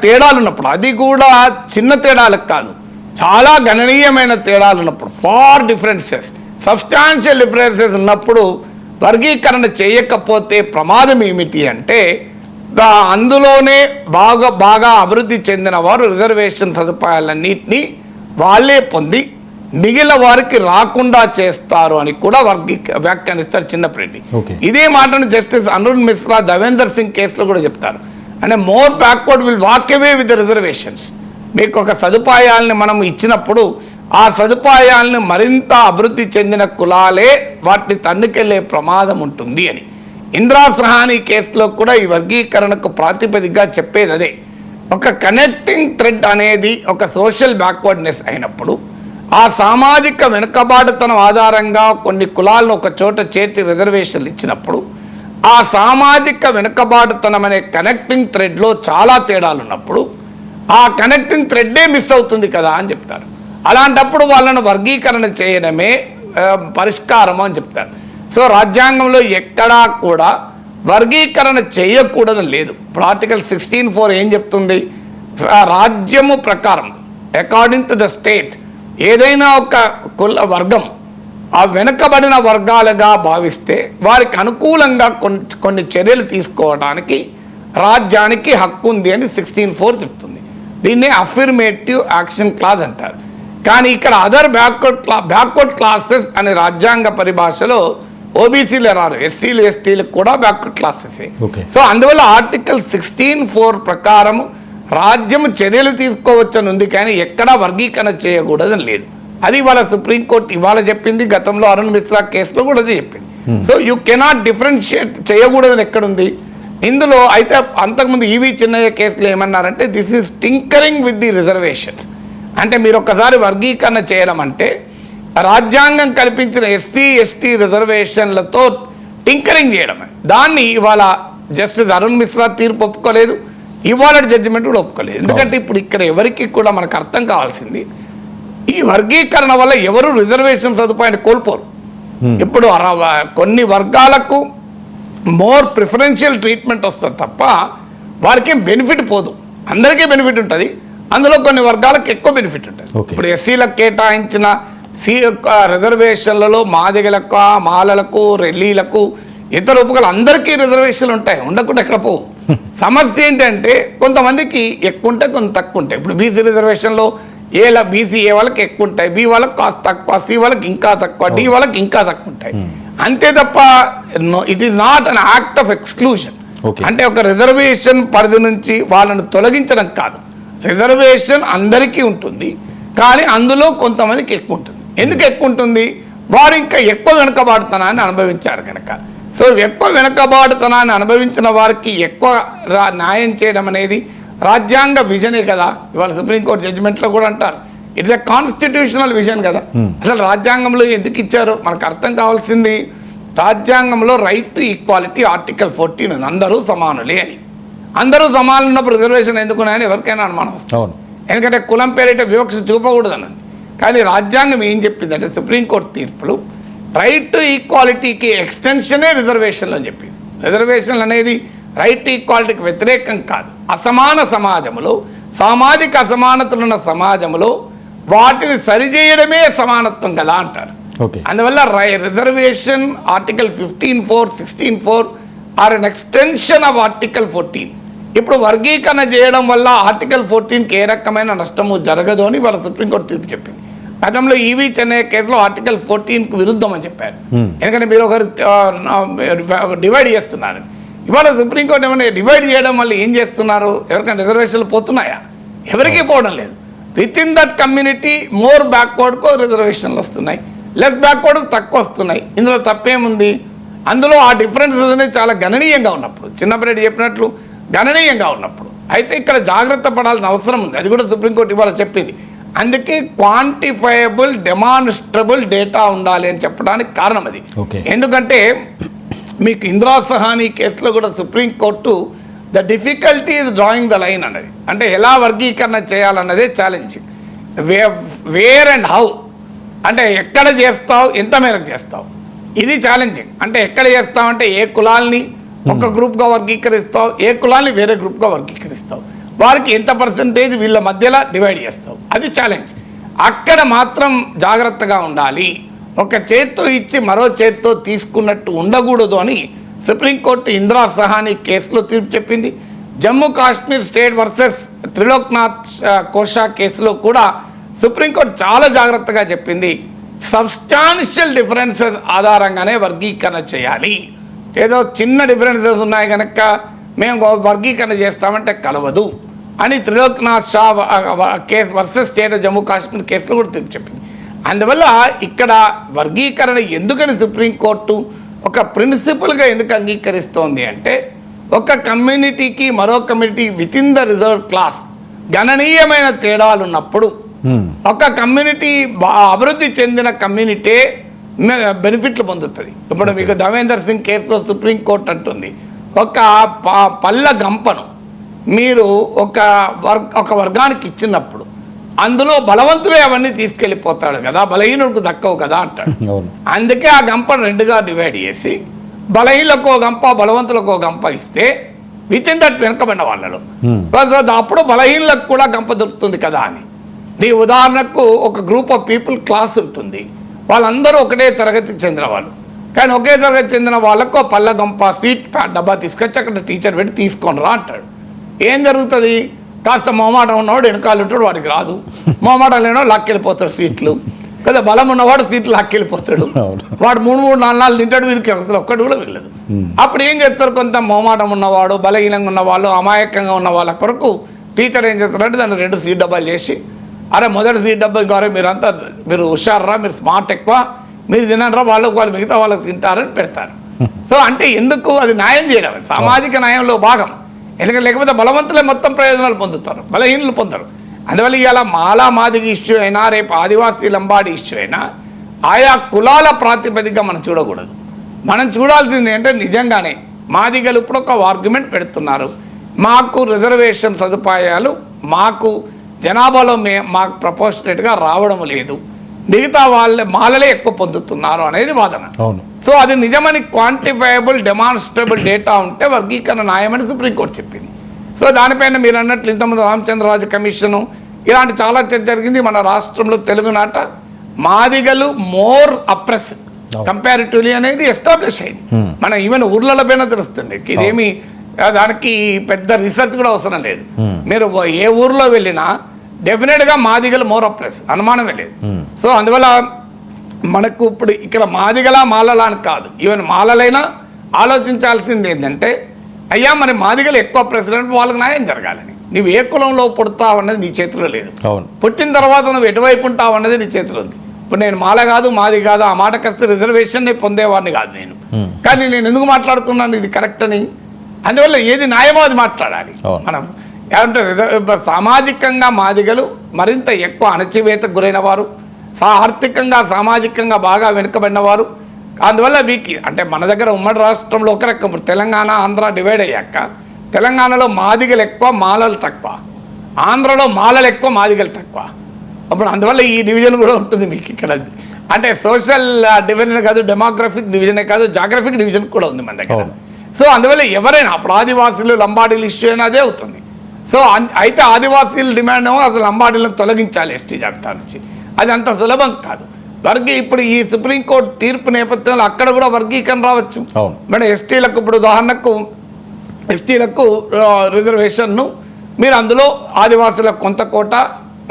[SPEAKER 2] తేడాలు ఉన్నప్పుడు, అది కూడా చిన్న తేడాలకు కాదు, చాలా గణనీయమైన తేడాలు ఉన్నప్పుడు, ఫార్ డిఫరెన్సెస్, సబ్స్టాన్షియల్ డిఫరెన్సెస్ ఉన్నప్పుడు వర్గీకరణ చేయకపోతే ప్రమాదం ఏమిటి అంటే, అందులోనే బాగా అభివృద్ధి చెందిన వారు రిజర్వేషన్ సదుపాయాలన్నింటినీ వాళ్ళే పొంది మిగిలిన వారికి రాకుండా చేస్తారు అని కూడా వ్యాఖ్యానిస్తారు చిన్నపరెడ్డి. ఇదే మాటను జస్టిస్ అరుణ్ మిశ్రా దేవేందర్ సింగ్ కేసులో కూడా చెప్తారు. అంటే more backward will walk away with reservations. మీకు ఒక సదుపాయాలను మనం ఇచ్చినప్పుడు ఆ సదుపాయాలను మరింత అభివృద్ధి చెందిన కులాలే వాటిని తన్నుకెళ్లే ప్రమాదం ఉంటుంది అని. ఇందిరా సహాని కేసులో కూడా ఈ వర్గీకరణకు ప్రాతిపదికగా చెప్పేది అదే. ఒక కనెక్టింగ్ థ్రెడ్ అనేది ఒక సోషల్ బ్యాక్వర్డ్నెస్ అయినప్పుడు, ఆ సామాజిక వెనుకబాటుతనం ఆధారంగా కొన్ని కులాలను ఒక చోట చేర్చి రిజర్వేషన్లు ఇచ్చినప్పుడు, ఆ సామాజిక వెనుకబాటుతనం అనే కనెక్టింగ్ థ్రెడ్లో చాలా తేడాలు ఉన్నప్పుడు ఆ కనెక్టింగ్ థ్రెడ్డే మిస్ అవుతుంది కదా అని చెప్తారు. అలాంటప్పుడు వాళ్ళను వర్గీకరణ చేయడమే పరిష్కారం అని చెప్తారు. సో రాజ్యాంగంలో ఎక్కడా కూడా వర్గీకరణ చేయకూడదని లేదు. ఇప్పుడు ఆర్టికల్ 16(4) ఏం చెప్తుంది, రాజ్యము ప్రకారం అకార్డింగ్ టు ద స్టేట్ ఏదైనా ఒక వర్గం ఆ వెనుకబడిన వర్గాలుగా భావిస్తే వారికి అనుకూలంగా కొన్ని చర్యలు తీసుకోవడానికి రాజ్యానికి హక్కు ఉంది అని 16(4) చెప్తుంది. దీన్నే అఫర్మేటివ్ యాక్షన్ క్లాజ్ అంటారు. కానీ ఇక్కడ అదర్ బ్యాక్వర్డ్ క్లాసెస్ అనే రాజ్యాంగ పరిభాషలో ఓబీసీలు రారు, ఎస్సీలు ఎస్టీలకు కూడా బ్యాక్వర్డ్ క్లాసెసే. సో అందువల్ల ఆర్టికల్ 16(4) ప్రకారం రాజ్యం చర్యలు తీసుకోవచ్చని ఉంది, కానీ ఎక్కడా వర్గీకరణ చేయకూడదని లేదు. అది ఇవాళ సుప్రీంకోర్టు ఇవాళ చెప్పింది, గతంలో అరుణ్ మిశ్రా కేసులో కూడా అదే చెప్పింది. సో యూ కెనాట్ డిఫరెన్షియేట్ చేయకూడదని ఎక్కడుంది ఇందులో. అయితే అంతకుముందు ఈవీ చిన్నయ్య కేసులో ఏమన్నారంటే, this is tinkering with the reservations. అంటే మీరు ఒక్కసారి వర్గీకరణ చేయడం అంటే రాజ్యాంగం కల్పించిన ఎస్సీ ఎస్టీ రిజర్వేషన్లతో టింకరింగ్ చేయడమే. దాన్ని ఇవాళ జస్టిస్ అరుణ్ మిశ్రా తీర్పు ఒప్పుకోలేదు, ఇవాళ జడ్జిమెంట్ కూడా ఒప్పుకోలేదు. ఎందుకంటే ఇప్పుడు ఇక్కడ ఎవరికి కూడా మనకు అర్థం కావాల్సింది, ఈ వర్గీకరణ వల్ల ఎవరు రిజర్వేషన్ సదుపాయాన్ని కోల్పోరు. ఇప్పుడు కొన్ని వర్గాలకు మోర్ ప్రిఫరెన్షియల్ ట్రీట్మెంట్ వస్తుంది తప్ప వారికి బెనిఫిట్ పోదు. అందరికీ బెనిఫిట్ ఉంటుంది, అందులో కొన్ని వర్గాలకు ఎక్కువ బెనిఫిట్ ఉంటుంది. ఇప్పుడు ఎస్సీలకు కేటాయించిన రిజర్వేషన్లలో మాదిగలకు, మాలలకు, రెల్లీలకు, ఇతర ఉపకులు అందరికీ రిజర్వేషన్లు ఉంటాయి, ఉండకుండా ఎక్కడ పోవు. సమస్య ఏంటంటే కొంతమందికి ఎక్కువ ఉంటాయి, కొంత తక్కువ ఉంటాయి. ఇప్పుడు బీసీ రిజర్వేషన్లో బీసీ ఏ వాళ్ళకి ఎక్కువ ఉంటాయి, బి వాళ్ళకి కాస్త తక్కువ, సి వాళ్ళకి ఇంకా తక్కువ, డి వాళ్ళకి ఇంకా తక్కువ ఉంటాయి. అంతే తప్ప it is not an act of exclusion. అంటే ఒక రిజర్వేషన్ పరిధి నుంచి వాళ్ళను తొలగించడం కాదు. రిజర్వేషన్ అందరికీ ఉంటుంది, కానీ అందులో కొంతమందికి ఎక్కువ ఉంటుంది. ఎందుకు ఎక్కువ ఉంటుంది, వారు ఇంకా ఎక్కువ వెనుకబాటుతనాన్ని అనుభవించారు కనుక. సో ఎక్కువ వెనుకబాటుతనాన్ని అనుభవించిన వారికి ఎక్కువ న్యాయం చేయడం అనేది రాజ్యాంగ విజనే కదా. ఇవాళ సుప్రీంకోర్టు జడ్జిమెంట్లో కూడా అంటారు, ఇట్స్ ఎ కాన్స్టిట్యూషనల్ విజన్ కదా. అసలు రాజ్యాంగంలో ఎందుకు ఇచ్చారో మనకు అర్థం కావాల్సింది, రాజ్యాంగంలో రైట్ టు ఈక్వాలిటీ ఆర్టికల్ 14 ఉంది, అందరూ సమానులే అని. అందరూ సమానులు ఉన్నప్పుడు రిజర్వేషన్ ఎందుకున్నాయని ఎవరికైనా అనుమానం వస్తుంది. ఎందుకంటే కులం పేరిట వివక్ష చూపకూడదన్నది. కానీ రాజ్యాంగం ఏం చెప్పిందంటే సుప్రీంకోర్టు తీర్పులు రైట్ టు ఈక్వాలిటీకి ఎక్స్టెన్షనే రిజర్వేషన్లు అని చెప్పింది. రిజర్వేషన్లు అనేది రైట్ టు ఈక్వాలిటీకి వ్యతిరేకం కాదు. అసమాన సమాజంలో, సామాజిక అసమానతలున్న సమాజంలో వాటిని సరిచేయడమే సమానత్వం కదా అంటారు. అందువల్ల reservation article 15(4), 16(4) are an extension of article 14. ఇప్పుడు వర్గీకరణ చేయడం వల్ల ఆర్టికల్ 14కి ఏ రకమైన నష్టము జరగదు అని వాళ్ళ సుప్రీంకోర్టు తీర్పు చెప్పింది. గతంలో ఈవీ చెన్నై కేసులో ఆర్టికల్ 14కు విరుద్ధం అని చెప్పారు. ఎందుకంటే మీరు ఒకరు డివైడ్ చేస్తున్నారు. ఇవాళ సుప్రీంకోర్టు ఏమైనా డివైడ్ చేయడం వల్ల ఏం చేస్తున్నారు? ఎవరికైనా రిజర్వేషన్లు పోతున్నాయా? ఎవరికీ పోవడం లేదు. Within that community more బ్యాక్వర్డ్కు రిజర్వేషన్లు వస్తున్నాయి, లెస్ బ్యాక్వర్డ్కు తక్కువ వస్తున్నాయి. ఇందులో తప్పేముంది? అందులో ఆ డిఫరెన్సెస్ అనేది చాలా గణనీయంగా ఉన్నప్పుడు, చిన్నప్పటి చెప్పినట్లు గణనీయంగా ఉన్నప్పుడు అయితే ఇక్కడ జాగ్రత్త పడాల్సిన అవసరం ఉంది. అది కూడా సుప్రీంకోర్టు ఇవాళ చెప్పింది. అందుకే క్వాంటిఫైయబుల్ డెమాన్స్ట్రబుల్ డేటా ఉండాలి అని చెప్పడానికి కారణం అది. ఎందుకంటే మీకు ఇందిరా సహానీ కేసులో కూడా supreme court the difficulty is drawing the line అన్నది, అంటే ఎలా వర్గీకరణ చేయాలన్నదే ఛాలెంజింగ్. వేర్ అండ్ హౌ, అంటే ఎక్కడ చేస్తావు, ఎంత మేరకు చేస్తావు, ఇది ఛాలెంజింగ్. అంటే ఎక్కడ చేస్తావు అంటే ఏ కులాల్ని ఒక గ్రూప్గా వర్గీకరిస్తావు, ఏ కులాల్ని వేరే గ్రూప్గా వర్గీకరిస్తావు, వారికి ఎంత పర్సంటేజ్ వీళ్ళ మధ్యలో డివైడ్ చేస్తావు, అది ఛాలెంజ్. అక్కడ మాత్రం జాగ్రత్తగా ఉండాలి. ఒక చేత్తో ఇచ్చి మరో చేత్తో తీసుకున్నట్టు ఉండకూడదు అని సుప్రీంకోర్టు ఇందిరా సహానీ కేసులో తీర్పు చెప్పింది. జమ్మూ కాశ్మీర్ స్టేట్ వర్సెస్ త్రిలోక్నాథ్ కోషా కేసులో కూడా సుప్రీంకోర్టు చాలా జాగ్రత్తగా చెప్పింది, సబ్స్టాన్షియల్ డిఫరెన్సెస్ ఆధారంగానే వర్గీకరణ చేయాలి. ఏదో చిన్న డిఫరెన్సెస్ ఉన్నాయి కనుక మేము వర్గీకరణ చేస్తామంటే కలవదు అని Triloknath Shah case versus state Jammu Kashmir కేసులో కూడా తీర్పు చెప్పింది. అందువల్ల ఇక్కడ వర్గీకరణ ఎందుకని సుప్రీంకోర్టు ఒక ప్రిన్సిపల్గా ఎందుకు అంగీకరిస్తోంది అంటే, ఒక కమ్యూనిటీకి మరో community with in the reserve class గణనీయమైన తేడాలు ఉన్నప్పుడు ఒక కమ్యూనిటీ అభివృద్ధి చెందిన కమ్యూనిటీ బెనిఫిట్లు పొందుతుంది. ఇప్పుడు మీకు ధవేందర్ సింగ్ కేసులో సుప్రీంకోర్టు అంటుంది, ఒక పళ్ళ గంపను మీరు ఒక వర్గానికి ఇచ్చినప్పుడు అందులో బలవంతులే అవన్నీ తీసుకెళ్ళిపోతాడు కదా, బలహీనుడికి దక్కవు కదా అంటాడు. అందుకే ఆ గంపను రెండుగా డివైడ్ చేసి బలహీనులకు ఒక గంప, బలవంతులకు ఒక గంప ఇస్తే విత్ ఇన్ దట్ వెనకబడిన వాళ్ళలో అప్పుడు బలహీనులకు కూడా గంప దొరుకుతుంది కదా అని. నీ ఉదాహరణకు ఒక గ్రూప్ ఆఫ్ పీపుల్ క్లాస్ ఉంటుంది, వాళ్ళందరూ ఒకటే తరగతికి చెందిన వాళ్ళు, కానీ ఒకే తరగతి చెందిన వాళ్ళకు పళ్ళ గంప స్వీట్ డబ్బా తీసుకొచ్చి అక్కడ టీచర్ పెట్టి తీసుకొని రా అంటాడు. ఏం జరుగుతుంది? కాస్త మొహమాటం ఉన్నవాడు వెనకాల ఉంటాడు, వాడికి రాదు. మొహమాటం లేనివాడు లాక్కెళ్ళిపోతాడు స్వీట్లు కదా, బలం ఉన్నవాడు స్వీట్లు లాక్కెళ్ళిపోతాడు. వాడు 3-4 తింటాడు, వీడికి అసలు ఒక్కటి కూడా వెళ్ళదు. అప్పుడు ఏం చేస్తారు? కొంత మొహమాటం ఉన్నవాడు, బలహీనంగా ఉన్నవాళ్ళు, అమాయకంగా ఉన్న వాళ్ళ కొరకు టీచర్ ఏం చేస్తారంటే దాన్ని 2 స్వీట్ డబ్బాలు చేసి, అరే మొదటి స్వీట్ డబ్బా ద్వారా మీరు హుషారురా, మీరు స్మార్ట్ ఎక్కువ, మీరు తినరా, వాళ్ళు మిగతా వాళ్ళకి తింటారని పెడతారు. సో అంటే ఎందుకు? అది న్యాయం చేయడం, సామాజిక న్యాయంలో భాగం. ఎందుకంటే లేకపోతే బలవంతులే మొత్తం ప్రయోజనాలు పొందుతారు, బలహీనులు పొందరు. అందువల్ల ఇవాళ మాలా మాదిగ ఇష్యూ అయినా, రేపు ఆదివాసీ లంబాడి ఇష్యూ అయినా ఆయా కులాల ప్రాతిపదికగా మనం చూడకూడదు. మనం చూడాల్సింది ఏంటంటే నిజంగానే మాదిగలు ఇప్పుడు ఒక ఆర్గ్యుమెంట్ పెడుతున్నారు, మాకు రిజర్వేషన్ సదుపాయాలు మాకు జనాభాలో మాకు ప్రపోర్షనేట్గా రావడం లేదు, మిగతా మాలలే ఎక్కువ పొందుతున్నారు అనేది వాదన. సో అది నిజమని క్వాంటిఫైయబుల్ డెమాన్స్ట్రబుల్ డేటా ఉంటే వర్గీకరణ న్యాయమని సుప్రీంకోర్టు చెప్పింది. సో దానిపైన మీరు అన్నట్లు ఇంతకుముందు రామచంద్రరాజు కమిషను ఇలాంటి చాలా చర్చ జరిగింది. మన రాష్ట్రంలో తెలుగునాట మాదిగలు మోర్ అప్రెస్ కంపారిటివ్లీ అనేది ఎస్టాబ్లిష్ అయింది. మన ఈవెన్ ఊర్లలో పైన తెలుస్తుంది. ఇదేమి దానికి పెద్ద రీసెర్చ్ కూడా అవసరం లేదు. మీరు ఏ ఊర్లో వెళ్ళినా డెఫినెట్గా మాదిగలు మోర్ అప్రెస్, అనుమానమే లేదు. సో అందువల్ల మనకు ఇప్పుడు ఇక్కడ మాదిగలా మాలలా అని కాదు, ఈవెన్ మాలలైనా ఆలోచించాల్సింది ఏంటంటే, అయ్యా మరి మాదిగలు ఎక్కువ ప్రెసిడెంట్ వాళ్ళకి న్యాయం జరగాలని. నువ్వు ఏ కులంలో పుడతావు అన్నది నీ చేతిలో లేదు. పుట్టిన తర్వాత నువ్వు ఎటువైపు ఉంటావు అన్నది నీ చేతిలో ఉంది. ఇప్పుడు నేను మాల కాదు, మాది కాదు, ఆ మాట కస్తే రిజర్వేషన్ పొందేవాడిని కాదు నేను. కానీ నేను ఎందుకు మాట్లాడుతున్నాను ఇది కరెక్ట్ అని? అందువల్ల ఏది న్యాయమో అది మాట్లాడాలి. మనం ఏమంటే సామాజికంగా మాదిగలు మరింత ఎక్కువ అణచివేతకు గురైన వారు, ఆర్థికంగా సామాజికంగా బాగా వెనుకబడిన వారు. అందువల్ల మీకు అంటే మన దగ్గర ఉమ్మడి రాష్ట్రంలో ఒక రకం, తెలంగాణ ఆంధ్ర డివైడ్ అయ్యాక తెలంగాణలో మాదిగలు ఎక్కువ, మాలలు తక్కువ, ఆంధ్రలో మాలలు ఎక్కువ, మాదిగలు తక్కువ. అప్పుడు అందువల్ల ఈ డివిజన్ కూడా ఉంటుంది మీకు ఇక్కడ. అంటే సోషల్ డివిజన్ కాదు, డెమోగ్రఫిక్ డివిజనే కాదు, జాగ్రఫిక్ డివిజన్ కూడా ఉంది మన దగ్గర. సో అందువల్ల ఎవరైనా అప్పుడు ఆదివాసీలు లంబాడీలు ఇష్యూ అయినా అదే అవుతుంది. సో అయితే ఆదివాసీలు డిమాండ్ ఏమో అసలు లంబాడీలను తొలగించాలి ఎస్టీ జాబితా నుంచి. అది అంత సులభం కాదు. ఇప్పుడు ఈ సుప్రీంకోర్టు తీర్పు నేపథ్యంలో అక్కడ కూడా వర్గీకరణ రావచ్చు. మన ఎస్టీలకు ఇప్పుడు ఉదాహరణకు ఎస్టీలకు రిజర్వేషన్ను మీరు అందులో ఆదివాసులకు కొంత కోట,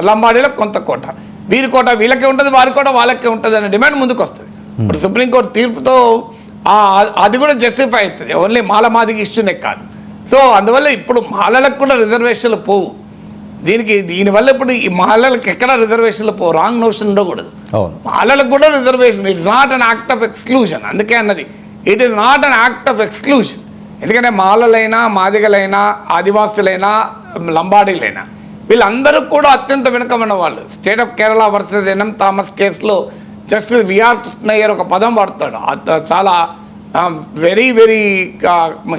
[SPEAKER 2] లంబాడీలకు కొంత కోట, వీరి కోట వీళ్ళకే ఉంటుంది, వారి కోట వాళ్ళకే ఉంటుంది అనే డిమాండ్ ముందుకు వస్తుంది. ఇప్పుడు సుప్రీంకోర్టు తీర్పుతో అది కూడా జస్టిఫై అవుతుంది, ఓన్లీ మాలమాదికి ఇష్యూనే కాదు. సో అందువల్ల ఇప్పుడు మాలలకు కూడా రిజర్వేషన్లు పోవు. దీనివల్ల ఇప్పుడు ఈ మాలలకు ఎక్కడ రిజర్వేషన్లు పోవు, రాంగ్ నోషన్ ఉండకూడదు. మాలలకు కూడా reservation, it's not an act of exclusion. అందుకే అన్నది it is not an act of exclusion. ఎందుకంటే మాలలైనా, మాదిగలైనా, ఆదివాసులైనా, లంబాడీలైనా వీళ్ళందరూ కూడా అత్యంత వెనుకబడిన వాళ్ళు. State of Kerala versus N M Thomas కేసులో జస్టిస్ విఆర్ కృష్ణయ్యర్ ఒక పదం వాడతాడు, చాలా very very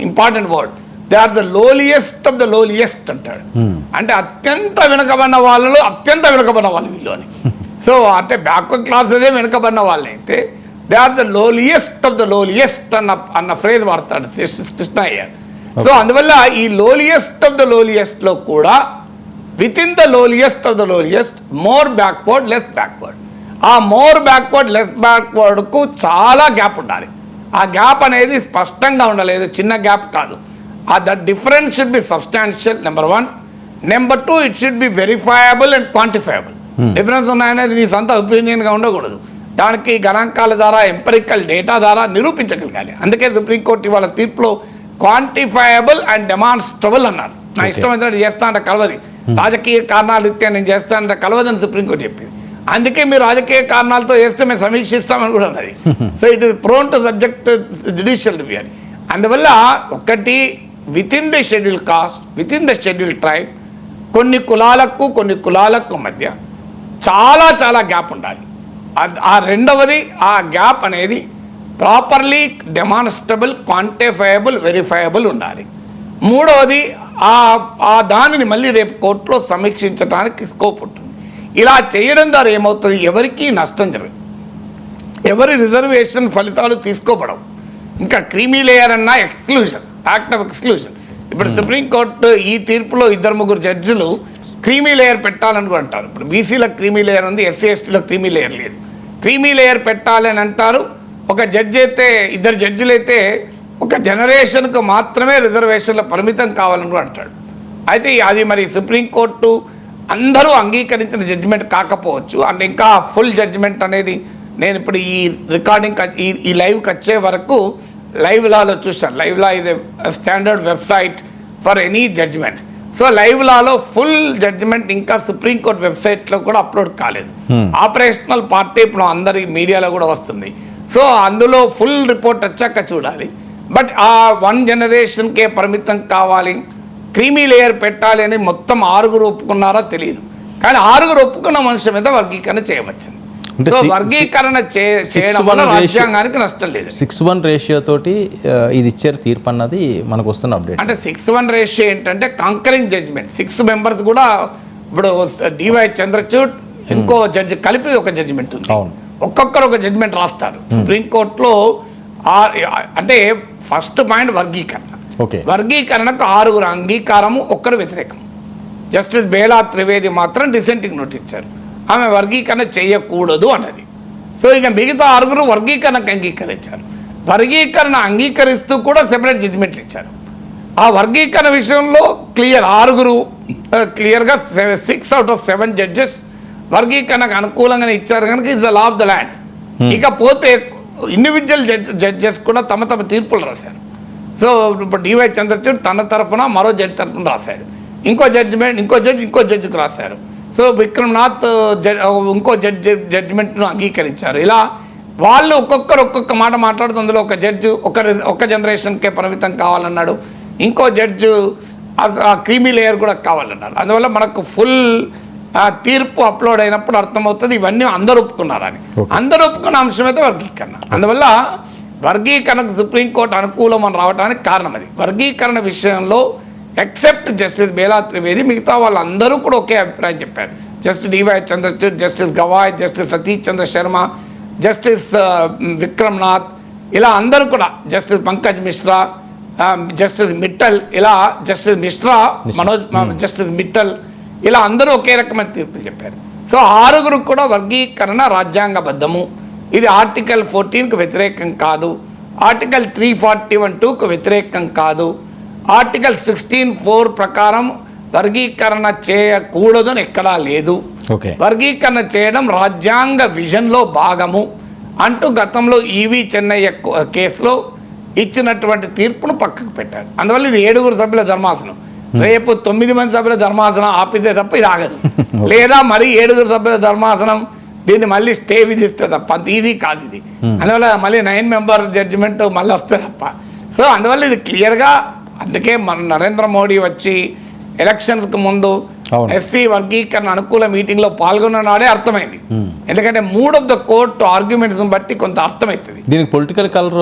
[SPEAKER 2] important word. They are the lowliest of the lowliest అంటాడు. అంటే అత్యంత వెనుకబడిన వాళ్ళు, అత్యంత వెనుకబడిన వాళ్ళు వీళ్ళు అని. సో అంటే బ్యాక్వర్డ్ క్లాసెస్ వెనుకబడిన వాళ్ళు అయితే they are the lowliest of the lowliest అన్న ఫ్రేజ్ వాడతాడు కృష్ణయ్య. సో అందువల్ల ఈ లోలియెస్ట్ ఆఫ్ ద లోలియెస్ట్లో కూడా within the lowliest of the lowliest more backward, less backward. ఆ మోర్ బ్యాక్వర్డ్, లెస్ బ్యాక్వర్డ్కు చాలా గ్యాప్ ఉండాలి. ఆ గ్యాప్ అనేది స్పష్టంగా ఉండలేదు, చిన్న గ్యాప్ కాదు. That difference should be substantial, number 1. Number 2, it should be verifiable and quantifiable. Difference ఉన్నాయనేది నీ సొంత ఒపీనియన్గా ఉండకూడదు, దానికి గణాంకాల ద్వారా, ఎంపెరికల్ డేటా ద్వారా నిరూపించగలగాలి. అందుకే సుప్రీంకోర్టు ఇవాళ తీర్పులో క్వాంటిఫైయబుల్ అండ్ డెమాన్స్ట్రబుల్ అన్నారు. నా ఇష్టం ఏంటంటే చేస్తా అంటే కలవది, రాజకీయ కారణాలు ఇస్తే నేను చేస్తానంటే కలవదని సుప్రీంకోర్టు చెప్పింది. అందుకే మీరు రాజకీయ కారణాలతో చేస్తే మేము సమీక్షిస్తామని కూడా అన్నది. So it is prone to subject judicial review అని. అందువల్ల ఒకటి, with in the schedule caste, with in the schedule tribe కొన్ని కులాలకు మధ్య చాలా చాలా గ్యాప్ ఉండాలి. ఆ రెండవది, ఆ గ్యాప్ అనేది ప్రాపర్లీ డెమాన్స్ట్రబుల్, క్వాంటిఫైయబుల్, వెరిఫైయబుల్ ఉండాలి. మూడవది, ఆ దానిని మళ్ళీ రేపు కోర్టులో సమీక్షించడానికి స్కోప్ ఉంటుంది. ఇలా చేయడం ద్వారా ఏమవుతుంది, ఎవరికీ నష్టం జరగదు, ఎవరి రిజర్వేషన్ ఫలితాలు తీసుకోబడవు. ఇంకా క్రీమీ లేయర్ అన్న ఎక్స్క్లూజన్, యాక్ట్ ఆఫ్ ఎక్స్క్లూజన్. ఇప్పుడు సుప్రీంకోర్టు ఈ తీర్పులో 2-3 జడ్జిలు క్రీమీ లేయర్ పెట్టాలని కూడా అంటారు. ఇప్పుడు బీసీలకు క్రీమీ లేయర్ ఉంది, ఎస్సీ ఎస్టీలో క్రీమీ లేయర్ లేదు. క్రీమీ లేయర్ పెట్టాలి అని అంటారు. ఒక జడ్జి అయితే, 2 జడ్జిలు అయితే ఒక జనరేషన్కు మాత్రమే రిజర్వేషన్ల పరిమితం కావాలని కూడా అంటాడు. అయితే అది మరి సుప్రీంకోర్టు అందరూ అంగీకరించిన జడ్జిమెంట్ కాకపోవచ్చు. అంటే ఇంకా ఫుల్ జడ్జిమెంట్ అనేది నేను ఇప్పుడు ఈ రికార్డింగ్ ఈ లైవ్కి వచ్చే వరకు లైవ్ లాలో చూశాను. లైవ్ లా ఇది standard website for any judgment. So live లాలో ఫుల్ జడ్జిమెంట్ ఇంకా సుప్రీంకోర్టు వెబ్సైట్లో కూడా అప్లోడ్ కాలేదు. ఆపరేషనల్ పార్టీ ఇప్పుడు అందరి మీడియాలో కూడా వస్తుంది. సో అందులో ఫుల్ రిపోర్ట్ వచ్చాక చూడాలి. బట్ ఆ 1 జనరేషన్కే పరిమితం కావాలి, క్రీమీ లేయర్ పెట్టాలి అని మొత్తం 6 ఒప్పుకున్నారో తెలియదు. కానీ 6 ఒప్పుకున్న మనుషుల మీద వర్గీకరణ చేయవచ్చు. సో వర్గీకరణ చేయడం వల్ల రాజ్యాంగానికి నష్టం లేదు.
[SPEAKER 1] 6:1 రేషియో తోటి ఇది ఇచ్చారు తీర్పు అన్నది మనకు వస్తున్న అప్డేట్.
[SPEAKER 2] అంటే 6:1 రేషియో ఏంటంటే కాంకరింగ్ జడ్జిమెంట్. 6 మెంబర్స్ కూడా ఇప్పుడు డివై చంద్రచూడ్ ఇంకో జడ్జి కలిపి ఒక జడ్జిమెంట్ ఉంది. ఒక్కొక్కరు ఒక జడ్జిమెంట్ రాస్తారు. సుప్రీంకోర్టులో అంటే ఫస్ట్ పాయింట్ వర్గీకరణ. వర్గీకరణకు 6 అంగీకారము, 1 వ్యతిరేకం. జస్టిస్ బేలా త్రివేది మాత్రం డిసెంటింగ్ నోట్ ఇచ్చారు, ఆమె వర్గీకరణ చేయకూడదు అన్నది. సో ఇక మిగతా 6 వర్గీకరణకు అంగీకరించారు. వర్గీకరణ అంగీకరిస్తూ కూడా సెపరేట్ జడ్జిమెంట్లు ఇచ్చారు. ఆ వర్గీకరణ విషయంలో క్లియర్ 6 క్లియర్గా 6 out of 7 జడ్జెస్ వర్గీకరణకు అనుకూలంగానే ఇచ్చారు కనుక it's the law of the land. ఇకపోతే ఇండివిజువల్ జడ్జెస్ కూడా తమ తీర్పులు రాశారు. సో ఇప్పుడు డివై చంద్రచూడ్ తన తరఫున మరో జడ్జి తరఫున రాశారు, ఇంకో జడ్జికి రాశారు. సో విక్రమ్నాథ్ ఇంకో జడ్జిమెంట్ను అంగీకరించారు. ఇలా వాళ్ళు ఒక్కొక్క మాట మాట్లాడుతూ అందులో ఒక జడ్జి ఒక జనరేషన్కే పరిమితం కావాలన్నాడు, ఇంకో జడ్జి క్రీమీ లేయర్ కూడా కావాలన్నారు. అందువల్ల మనకు ఫుల్ తీర్పు అప్లోడ్ అయినప్పుడు అర్థమవుతుంది ఇవన్నీ అందరూ ఒప్పుకున్నారని. అందరూ ఒప్పుకున్న అంశం అయితే వర్గీకరణ. అందువల్ల వర్గీకరణకు సుప్రీంకోర్టు అనుకూలం అని రావడానికి కారణం అది. వర్గీకరణ విషయంలో ఎక్సెప్ట్ జస్టిస్ బేలా త్రివేది మిగతా వాళ్ళందరూ కూడా ఒకే అభిప్రాయం చెప్పారు. Justice D Y Chandrachud, justice Gavai, justice Satish Chandra Sharma, justice Vikram Nath, ఇలా అందరూ కూడా, జస్టిస్ పంకజ్ మిశ్రా, జస్టిస్ మిట్టల్, ఇలా జస్టిస్ మిశ్రా, జస్టిస్ మిట్టల్, ఇలా అందరూ ఒకే రకమైన తీర్పులు చెప్పారు. సో 6 కూడా వర్గీకరణ రాజ్యాంగబద్ధము, ఇది ఆర్టికల్ 14కు వ్యతిరేకం కాదు, ఆర్టికల్ 341(2)కు వ్యతిరేకం కాదు, ఆర్టికల్ 16(4) ప్రకారం వర్గీకరణ చేయకూడదని ఎక్కడా లేదు.
[SPEAKER 1] ఓకే.
[SPEAKER 2] వర్గీకరణ చేయడం రాజ్యాంగ విజన్లో భాగము అంటూ గతంలో ఈవి చెన్నయ్య కేసులో ఇచ్చినటువంటి తీర్పును పక్కకు పెట్టాడు. అందువల్ల ఇది 7 సభ్యుల ధర్మాసనం. రేపు 9 మంది సభ్యుల ధర్మాసనం ఆపితే తప్ప ఇది ఆగదు. లేదా మరి 7 సభ్యుల ధర్మాసనం దీన్ని మళ్ళీ స్టే విధిస్తే తప్ప అంత ఈజీ కాదు ఇది. అందువల్ల మళ్ళీ 9 మెంబర్ జడ్జిమెంట్ మళ్ళీ వస్తే తప్ప. సో అందువల్ల ఇది క్లియర్గా, అందుకే మన నరేంద్ర మోడీ వచ్చి ఎలక్షన్స్కి ముందు ఎస్సీ వర్గీకరణ అనుకూల మీటింగ్లో పాల్గొన్న నాడే అర్థమైంది. ఎందుకంటే 3 ఆఫ్ ద కోర్టు ఆర్గ్యుమెంట్స్ బట్టి కొంత అర్థమవుతుంది.
[SPEAKER 1] దీనికి పొలిటికల్ కలర్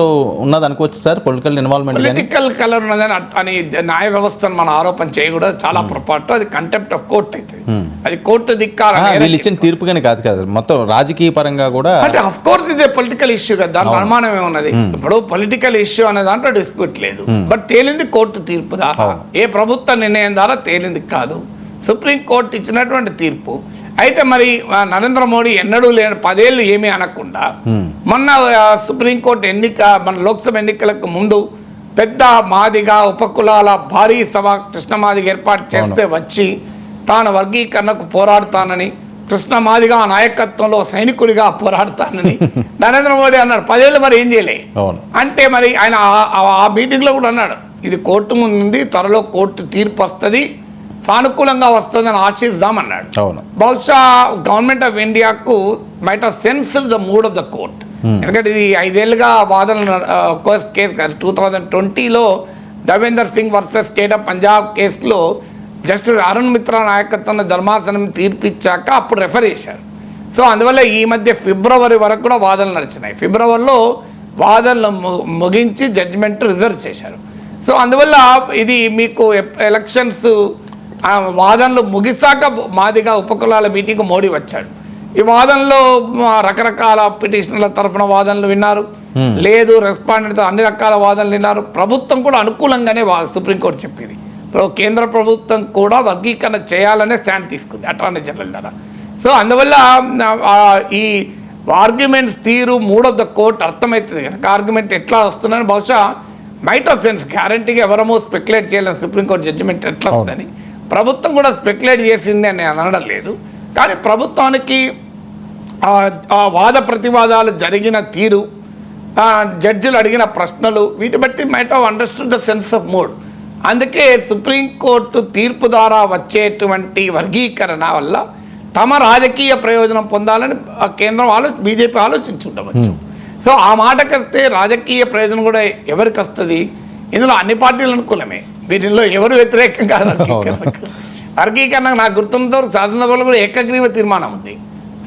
[SPEAKER 1] ఉన్నది అనుకోవచ్చు sir, political involvement.
[SPEAKER 2] Political colour ఉన్నదని అని న్యాయ వ్యవస్థను మన ఆరోపణ చేయకూడదు, చాలా పొరపాటు. అది కంటెంప్ట్ ఆఫ్ కోర్ట్ అవుతుంది. అది కోర్టు
[SPEAKER 1] వీళ్ళు ఇచ్చిన తీర్పుగానే కాదు మొత్తం రాజకీయ పరంగా కూడా.
[SPEAKER 2] అంటే అఫ్ కోర్స్ ఇది పొలిటికల్ ఇష్యూ కదా, దాంట్లో అనుమానం ఏమున్నది. ఇప్పుడు పొలిటికల్ ఇష్యూ అనే దాంట్లో డిస్ప్యూట్ లేదు. బట్ తేలింది కోర్టు తీర్పు ద్వారా, ఏ ప్రభుత్వ నిర్ణయం ద్వారా తేలింది కాదు, సుప్రీంకోర్టు ఇచ్చినటువంటి తీర్పు. అయితే మరి నరేంద్ర మోడీ ఎన్నడూ లేని 10 ఏళ్ళు ఏమీ అనకుండా మొన్న సుప్రీంకోర్టు మన లోక్సభ ఎన్నికలకు ముందు పెద్ద మాదిగా ఉపకులాల భారీ సభ కృష్ణమాదిగ ఏర్పాటు చేస్తే వచ్చి తాను వర్గీకరణకు పోరాడుతానని, కృష్ణమాదిగా నాయకత్వంలో సైనికుడిగా పోరాడుతానని నరేంద్ర మోడీ అన్నాడు. 10 ఏళ్ళు మరి ఏం చేయలే. అంటే మరి ఆయన ఆ మీటింగ్లో కూడా అన్నాడు, ఇది కోర్టు ముందు త్వరలో కోర్టు తీర్పు వస్తుంది, సానుకూలంగా వస్తుందని ఆశిద్దామన్నాడు. బహుశా గవర్నమెంట్ ఆఫ్ ఇండియాకు might of sense the mood of the court. ఎందుకంటే ఇది 5 ఏళ్ళుగా వాదనలు కేసు 2020లో Devender Singh versus state of Punjab కేసులో జస్టిస్ అరుణ్ మిత్రా నాయకత్వంలో ధర్మాసనం తీర్పిచ్చాక అప్పుడు రెఫర్ చేశారు. సో అందువల్ల ఈ మధ్య ఫిబ్రవరి వరకు కూడా వాదనలు నడిచినాయి. ఫిబ్రవరిలో వాదనలు ముగించి జడ్జిమెంట్ రిజర్వ్ చేశారు. సో అందువల్ల ఇది మీకు ఎలక్షన్స్ వాదనలు ముగిసాక మాదిగా ఉపకులాల మీటింగ్ మోడీ వచ్చాడు. ఈ వాదనలో రకరకాల పిటిషనర్ల తరఫున వాదనలు విన్నారు, లేదు రెస్పాండెంట్ అన్ని రకాల వాదనలు విన్నారు. ప్రభుత్వం కూడా అనుకూలంగానే సుప్రీంకోర్టు చెప్పింది. ఇప్పుడు కేంద్ర ప్రభుత్వం కూడా వర్గీకరణ చేయాలనే స్టాండ్ తీసుకుంది అటార్నీ జనరల్ ద్వారా. సో అందువల్ల ఈ ఆర్గ్యుమెంట్స్ తీరు 3 ఆఫ్ ద కోర్ట్ అర్థమవుతుంది కనుక ఆర్గ్యుమెంట్ ఎట్లా వస్తుందని బహుశా మైట్ ఆఫ్ సెన్స్ గ్యారంటీగా ఎవరమో స్పెక్యులేట్ చేయలేని సుప్రీంకోర్టు జడ్జిమెంట్ ఎట్లా వస్తుందని. ప్రభుత్వం కూడా స్పెక్యులేట్ చేసింది అని అనడం లేదు, కానీ ప్రభుత్వానికి వాద ప్రతివాదాలు జరిగిన తీరు, జడ్జిలు అడిగిన ప్రశ్నలు, వీటి బట్టి might have understood the sense of mood. అందుకే సుప్రీంకోర్టు తీర్పు ద్వారా వచ్చేటువంటి వర్గీకరణ వల్ల తమ రాజకీయ ప్రయోజనం పొందాలని కేంద్రం బీజేపీ ఆలోచించుండవచ్చు. సో ఆ మాటకొస్తే రాజకీయ ప్రయోజనం కూడా ఎవరికి వస్తుంది? ఇందులో అన్ని పార్టీలు అనుకూలమే, వీటిల్లో ఎవరు వ్యతిరేకం కాదు. వర్గీకరణకు నాకు గుర్తున్నంత శాసనసభలో కూడా ఏకగ్రీవ తీర్మానం ఉంది.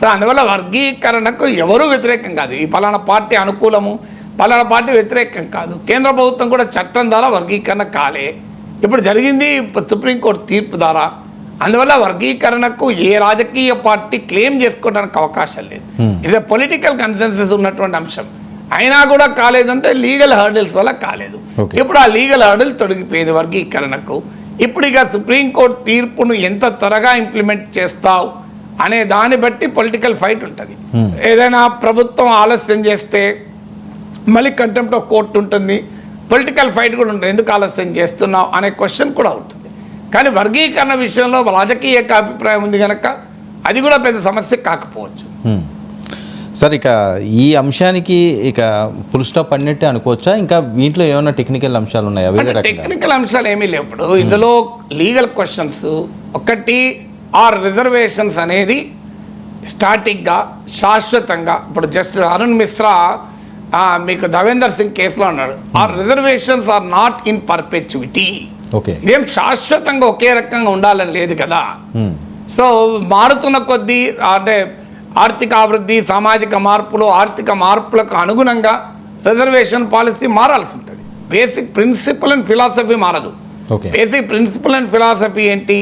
[SPEAKER 2] సో అందువల్ల వర్గీకరణకు ఎవరూ వ్యతిరేకం కాదు. ఈ పలానా పార్టీ అనుకూలము, పలానా పార్టీ వ్యతిరేకం కాదు. కేంద్ర ప్రభుత్వం కూడా చట్టం ద్వారా వర్గీకరణ కాలే, ఇప్పుడు జరిగింది సుప్రీంకోర్టు తీర్పు ద్వారా. అందువల్ల వర్గీకరణకు ఏ రాజకీయ పార్టీ క్లెయిమ్ చేసుకోవడానికి అవకాశం లేదు. ఇది పొలిటికల్ కన్సెన్సస్ ఉన్నటువంటి అంశం. అయినా కూడా కాలేదంటే లీగల్ హర్డిల్స్ వల్ల కాలేదు. ఇప్పుడు ఆ లీగల్ హర్డిల్ తొలగిపోయింది వర్గీకరణకు. ఇప్పుడు ఇక సుప్రీంకోర్టు తీర్పును ఎంత త్వరగా ఇంప్లిమెంట్ చేస్తావు అనే దాన్ని బట్టి పొలిటికల్ ఫైట్ ఉంటుంది. ఏదైనా ప్రభుత్వం ఆలస్యం చేస్తే మళ్ళీ కంటెంప్ట్ ఆఫ్ కోర్టు ఉంటుంది, పొలిటికల్ ఫైట్ కూడా ఉంటుంది, ఎందుకు ఆలస్యం చేస్తున్నావు అనే క్వశ్చన్ కూడా ఉంటుంది. కానీ వర్గీకరణ విషయంలో రాజకీయ అభిప్రాయం ఉంది కనుక అది కూడా పెద్ద సమస్య కాకపోవచ్చు.
[SPEAKER 1] సార్, ఇక ఈ అంశానికి ఇక ఫుల్ స్టాప్ అన్నట్టే అనుకోవచ్చా? ఇంకా వీటిలో ఏమైనా టెక్నికల్ అంశాలు ఉన్నాయా?
[SPEAKER 2] టెక్నికల్ అంశాలు ఏమీ లేవు. ఇప్పుడు ఇందులో లీగల్ క్వశ్చన్స్ ఒకటి, ఆ రిజర్వేషన్స్ అనేది స్టాటిక్గా శాశ్వతంగా, ఇప్పుడు జస్టిస్ అరుణ్ మిశ్రా మీకు దేవేందర్ సింగ్ కేసులో అన్నాడు, ఆ రిజర్వేషన్స్ ఆర్ నాట్ ఇన్ పర్పెచ్యుటీ. ఇదేం శాశ్వతంగా ఒకే రకంగా ఉండాలని లేదు కదా. సో మారుతున్న కొద్దీ అంటే ఆర్థిక అభివృద్ధి, సామాజిక మార్పులు, ఆర్థిక మార్పులకు అనుగుణంగా రిజర్వేషన్ పాలసీ మారాల్సి ఉంటుంది. బేసిక్ ప్రిన్సిపల్ అండ్ ఫిలాసఫీ మారదు. బేసిక్ ప్రిన్సిపల్ అండ్ ఫిలాసఫీ ఏంటి?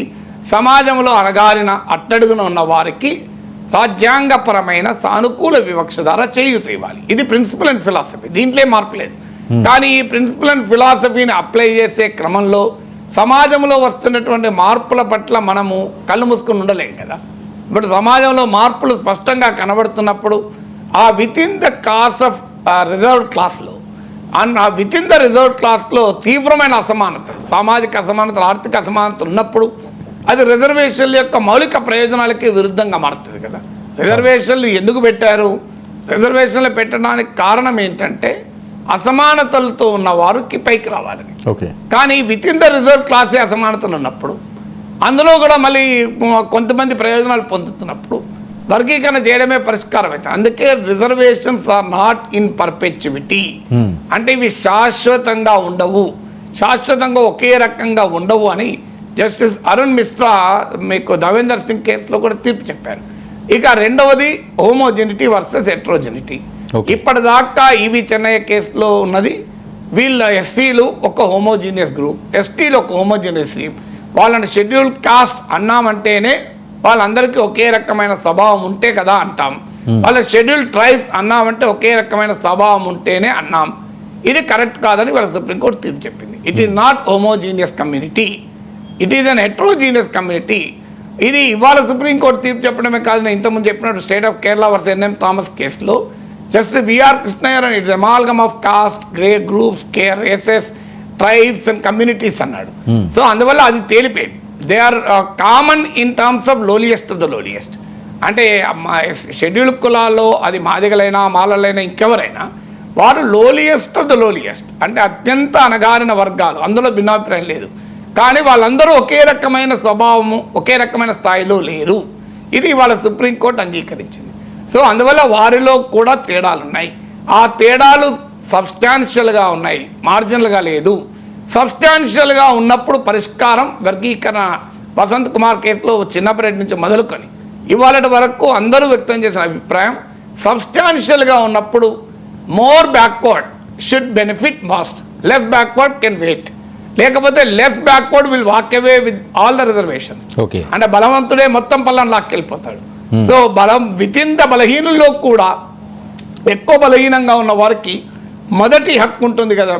[SPEAKER 2] సమాజంలో అణగారిన అట్టడుగున ఉన్న వారికి రాజ్యాంగపరమైన సానుకూల వివక్ష ద్వారా చేయూత ఇవ్వాలి. ఇది ప్రిన్సిపల్ అండ్ ఫిలాసఫీ, దీంట్లో మార్పు లేదు. కానీ ఈ ప్రిన్సిపల్ అండ్ ఫిలాసఫీని అప్లై చేసే క్రమంలో సమాజంలో వస్తున్నటువంటి మార్పుల పట్ల మనము కళ్ళు మూసుకుని ఉండలేం కదా. ఇప్పుడు సమాజంలో మార్పులు స్పష్టంగా కనబడుతున్నప్పుడు ఆ with in the class of reserved క్లాస్లో విత్ ఇన్ ద రిజర్వ్ క్లాస్లో తీవ్రమైన అసమానత, సామాజిక అసమానత, ఆర్థిక అసమానత ఉన్నప్పుడు అది రిజర్వేషన్ల యొక్క మౌలిక ప్రయోజనాలకి విరుద్ధంగా మారుతుంది కదా. రిజర్వేషన్లు ఎందుకు పెట్టారు? రిజర్వేషన్లు పెట్టడానికి కారణం ఏంటంటే అసమానతలతో ఉన్న వారికి పైకి రావాలని.
[SPEAKER 1] ఓకే.
[SPEAKER 2] కానీ విత్ ఇన్ ద రిజర్వ్ క్లాసే అసమానతలు ఉన్నప్పుడు, అందులో కూడా మళ్ళీ కొంతమంది ప్రయోజనాలు పొందుతున్నప్పుడు వర్గీకరణ చేయడమే పరిష్కారం అయితే. అందుకే రిజర్వేషన్స్ ఆర్ నాట్ ఇన్ పర్పెచ్యువిటీ, అంటే ఇవి శాశ్వతంగా ఉండవు, శాశ్వతంగా ఒకే రకంగా ఉండవు అని జస్టిస్ అరుణ్ మిశ్రా మీకు దేవేందర్ సింగ్ కేసులో కూడా తీర్పు చెప్పారు. ఇక రెండవది హోమోజెనిటీ వర్సెస్ హెట్రోజెనిటీ. ఇప్పటిదాకా ఈవి చెన్నయ్య కేసులో ఉన్నది వీళ్ళ ఎస్సీలు ఒక హోమోజీనియస్ గ్రూప్, ఎస్టీలు ఒక హోమోజీనియస్ గ్రూప్. వాళ్ళని షెడ్యూల్ కాస్ట్ అన్నామంటేనే వాళ్ళందరికీ ఒకే రకమైన స్వభావం ఉంటే కదా అంటాం. వాళ్ళ షెడ్యూల్ ట్రైబ్స్ అన్నామంటే ఒకే రకమైన స్వభావం ఉంటేనే అన్నాం. ఇది కరెక్ట్ కాదని వాళ్ళ సుప్రీంకోర్టు తీర్పు చెప్పింది. It is not homogeneous community, it is an heterogeneous community. ఇది ఇవాళ సుప్రీంకోర్టు తీర్పు చెప్పడమే కాదు, నేను ఇంతకుముందు చెప్పినట్టు state of Kerala versus N M Thomas కేసులో జస్టిస్ విఆర్ కృష్ణయ్యర్ అని it's amalgam of caste, groups, races, tribes and communities అన్నాడు. సో అందువల్ల అది తేలిపోయింది. They are common in terms of lowliest of the lowliest. అంటే షెడ్యూల్ కులాల్లో అది మాదిగలైనా మాలలైనా ఇంకెవరైనా వారు లోలియెస్ట్ ఆఫ్ ద లోలియెస్ట్, అంటే అత్యంత అణగారిన వర్గాలు, అందులో భిన్నాభిప్రాయం లేదు. కానీ వాళ్ళందరూ ఒకే రకమైన స్వభావము, ఒకే రకమైన స్థాయిలో లేరు. ఇది వాళ్ళ సుప్రీంకోర్టు అంగీకరించింది. సో అందువల్ల వారిలో కూడా తేడాలు ఉన్నాయి. ఆ తేడాలు సబ్స్టాన్షియల్గా ఉన్నాయి, మార్జినల్గా లేదు. సబ్స్టాన్షియల్గా ఉన్నప్పుడు పరిష్కారం వర్గీకరణ. వసంత్ కుమార్ కేసులో చిన్నపరెడ్డి నుంచి మొదలుకొని ఇవాళ వరకు అందరూ వ్యక్తం చేసిన అభిప్రాయం సబ్స్టాన్షియల్గా ఉన్నప్పుడు more backward should benefit most, less backward can wait. లేకపోతే less backward will walk away with all the reservation.
[SPEAKER 1] Okay.
[SPEAKER 2] అంటే బలవంతుడే మొత్తం పళ్ళని లాక్కెళ్ళిపోతాడు. సో బలం విత్ ఇన్ ద బలహీనుల్లో కూడా ఎక్కువ బలహీనంగా ఉన్న వారికి మొదటి హక్కు ఉంటుంది కదా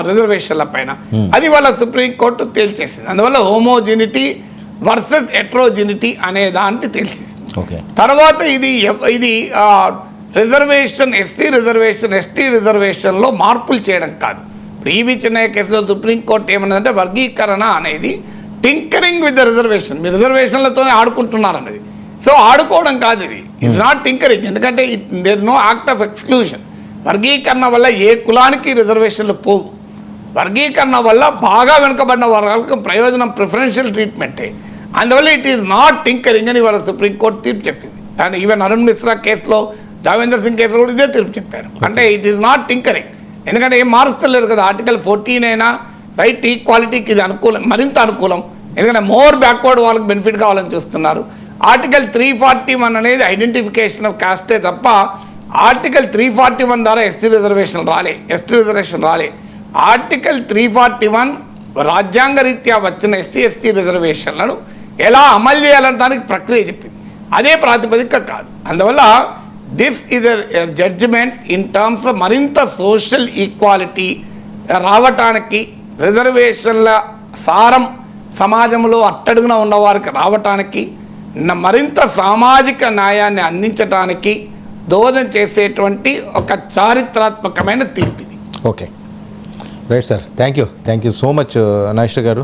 [SPEAKER 2] రిజర్వేషన్ల పైన, అది వాళ్ళ సుప్రీంకోర్టు తేల్చేసింది. అందువల్ల హోమోజినిటీ వర్సెస్ హెట్రోజినిటీ అనే దాన్ని తేల్చేసింది. తర్వాత ఇది రిజర్వేషన్, ఎస్సీ రిజర్వేషన్, ఎస్టీ రిజర్వేషన్లో మార్పులు చేయడం కాదు. ఇప్పుడు ఈవి చెన్నయ్య కేసులో సుప్రీంకోర్టు ఏమన్నదంటే వర్గీకరణ అనేది టింకరింగ్ విత్ ద రిజర్వేషన్, మీ రిజర్వేషన్లతోనే ఆడుకుంటున్నారు అన్నది. సో ఆడుకోవడం కాదు, ఇది ఇట్స్ నాట్ టింకరింగ్. ఎందుకంటే there no act of exclusion. వర్గీకరణ వల్ల ఏ కులానికి రిజర్వేషన్లు పోవు. వర్గీకరణ వల్ల బాగా వెనుకబడిన వర్గాలకు ప్రయోజనం, ప్రిఫరెన్షియల్ ట్రీట్మెంటే. అందువల్ల ఇట్ ఈస్ నాట్ టింకరింగ్ అని వాళ్ళ సుప్రీంకోర్టు తీర్పు చెప్పింది. అండ్ ఈవెన్ అరుణ్ మిశ్రా కేసులో, దేవేందర్ సింగ్ కేసులో కూడా ఇదే తీర్పు చెప్పారు. అంటే ఇట్ ఈస్ నాట్ టింకరింగ్, ఎందుకంటే ఏం మారుస్తలేరు కదా. ఆర్టికల్ 14 అయినా రైట్ ఈక్వాలిటీకి ఇది అనుకూలం, మరింత అనుకూలం. ఎందుకంటే మోర్ బ్యాక్వర్డ్ వాళ్ళకి బెనిఫిట్ కావాలని చూస్తున్నారు. ఆర్టికల్ 341 అనేది ఐడెంటిఫికేషన్ ఆఫ్ కాస్టే తప్ప ఆర్టికల్ 341 ద్వారా ఎస్టీ రిజర్వేషన్ రాలే, ఎస్టీ రిజర్వేషన్ రాలే. ఆర్టికల్ 341 రాజ్యాంగ రీత్యా వచ్చిన ఎస్సీ ఎస్టీ రిజర్వేషన్లను ఎలా అమలు చేయాలనడానికి ప్రక్రియ చెప్పింది, అదే ప్రాతిపదిక కాదు. అందువల్ల this is a judgment in terms of మరింత సోషల్ ఈక్వాలిటీ రావటానికి, రిజర్వేషన్ల సారం సమాజంలో అట్టడుగున ఉన్నవారికి రావటానికి, మరింత సామాజిక న్యాయాన్ని అందించడానికి దోహదం చేసేటువంటి ఒక చారిత్రాత్మకమైన తీర్పు ఇది.
[SPEAKER 1] Okay, right sir. Thank you so much Nageshwar గారు.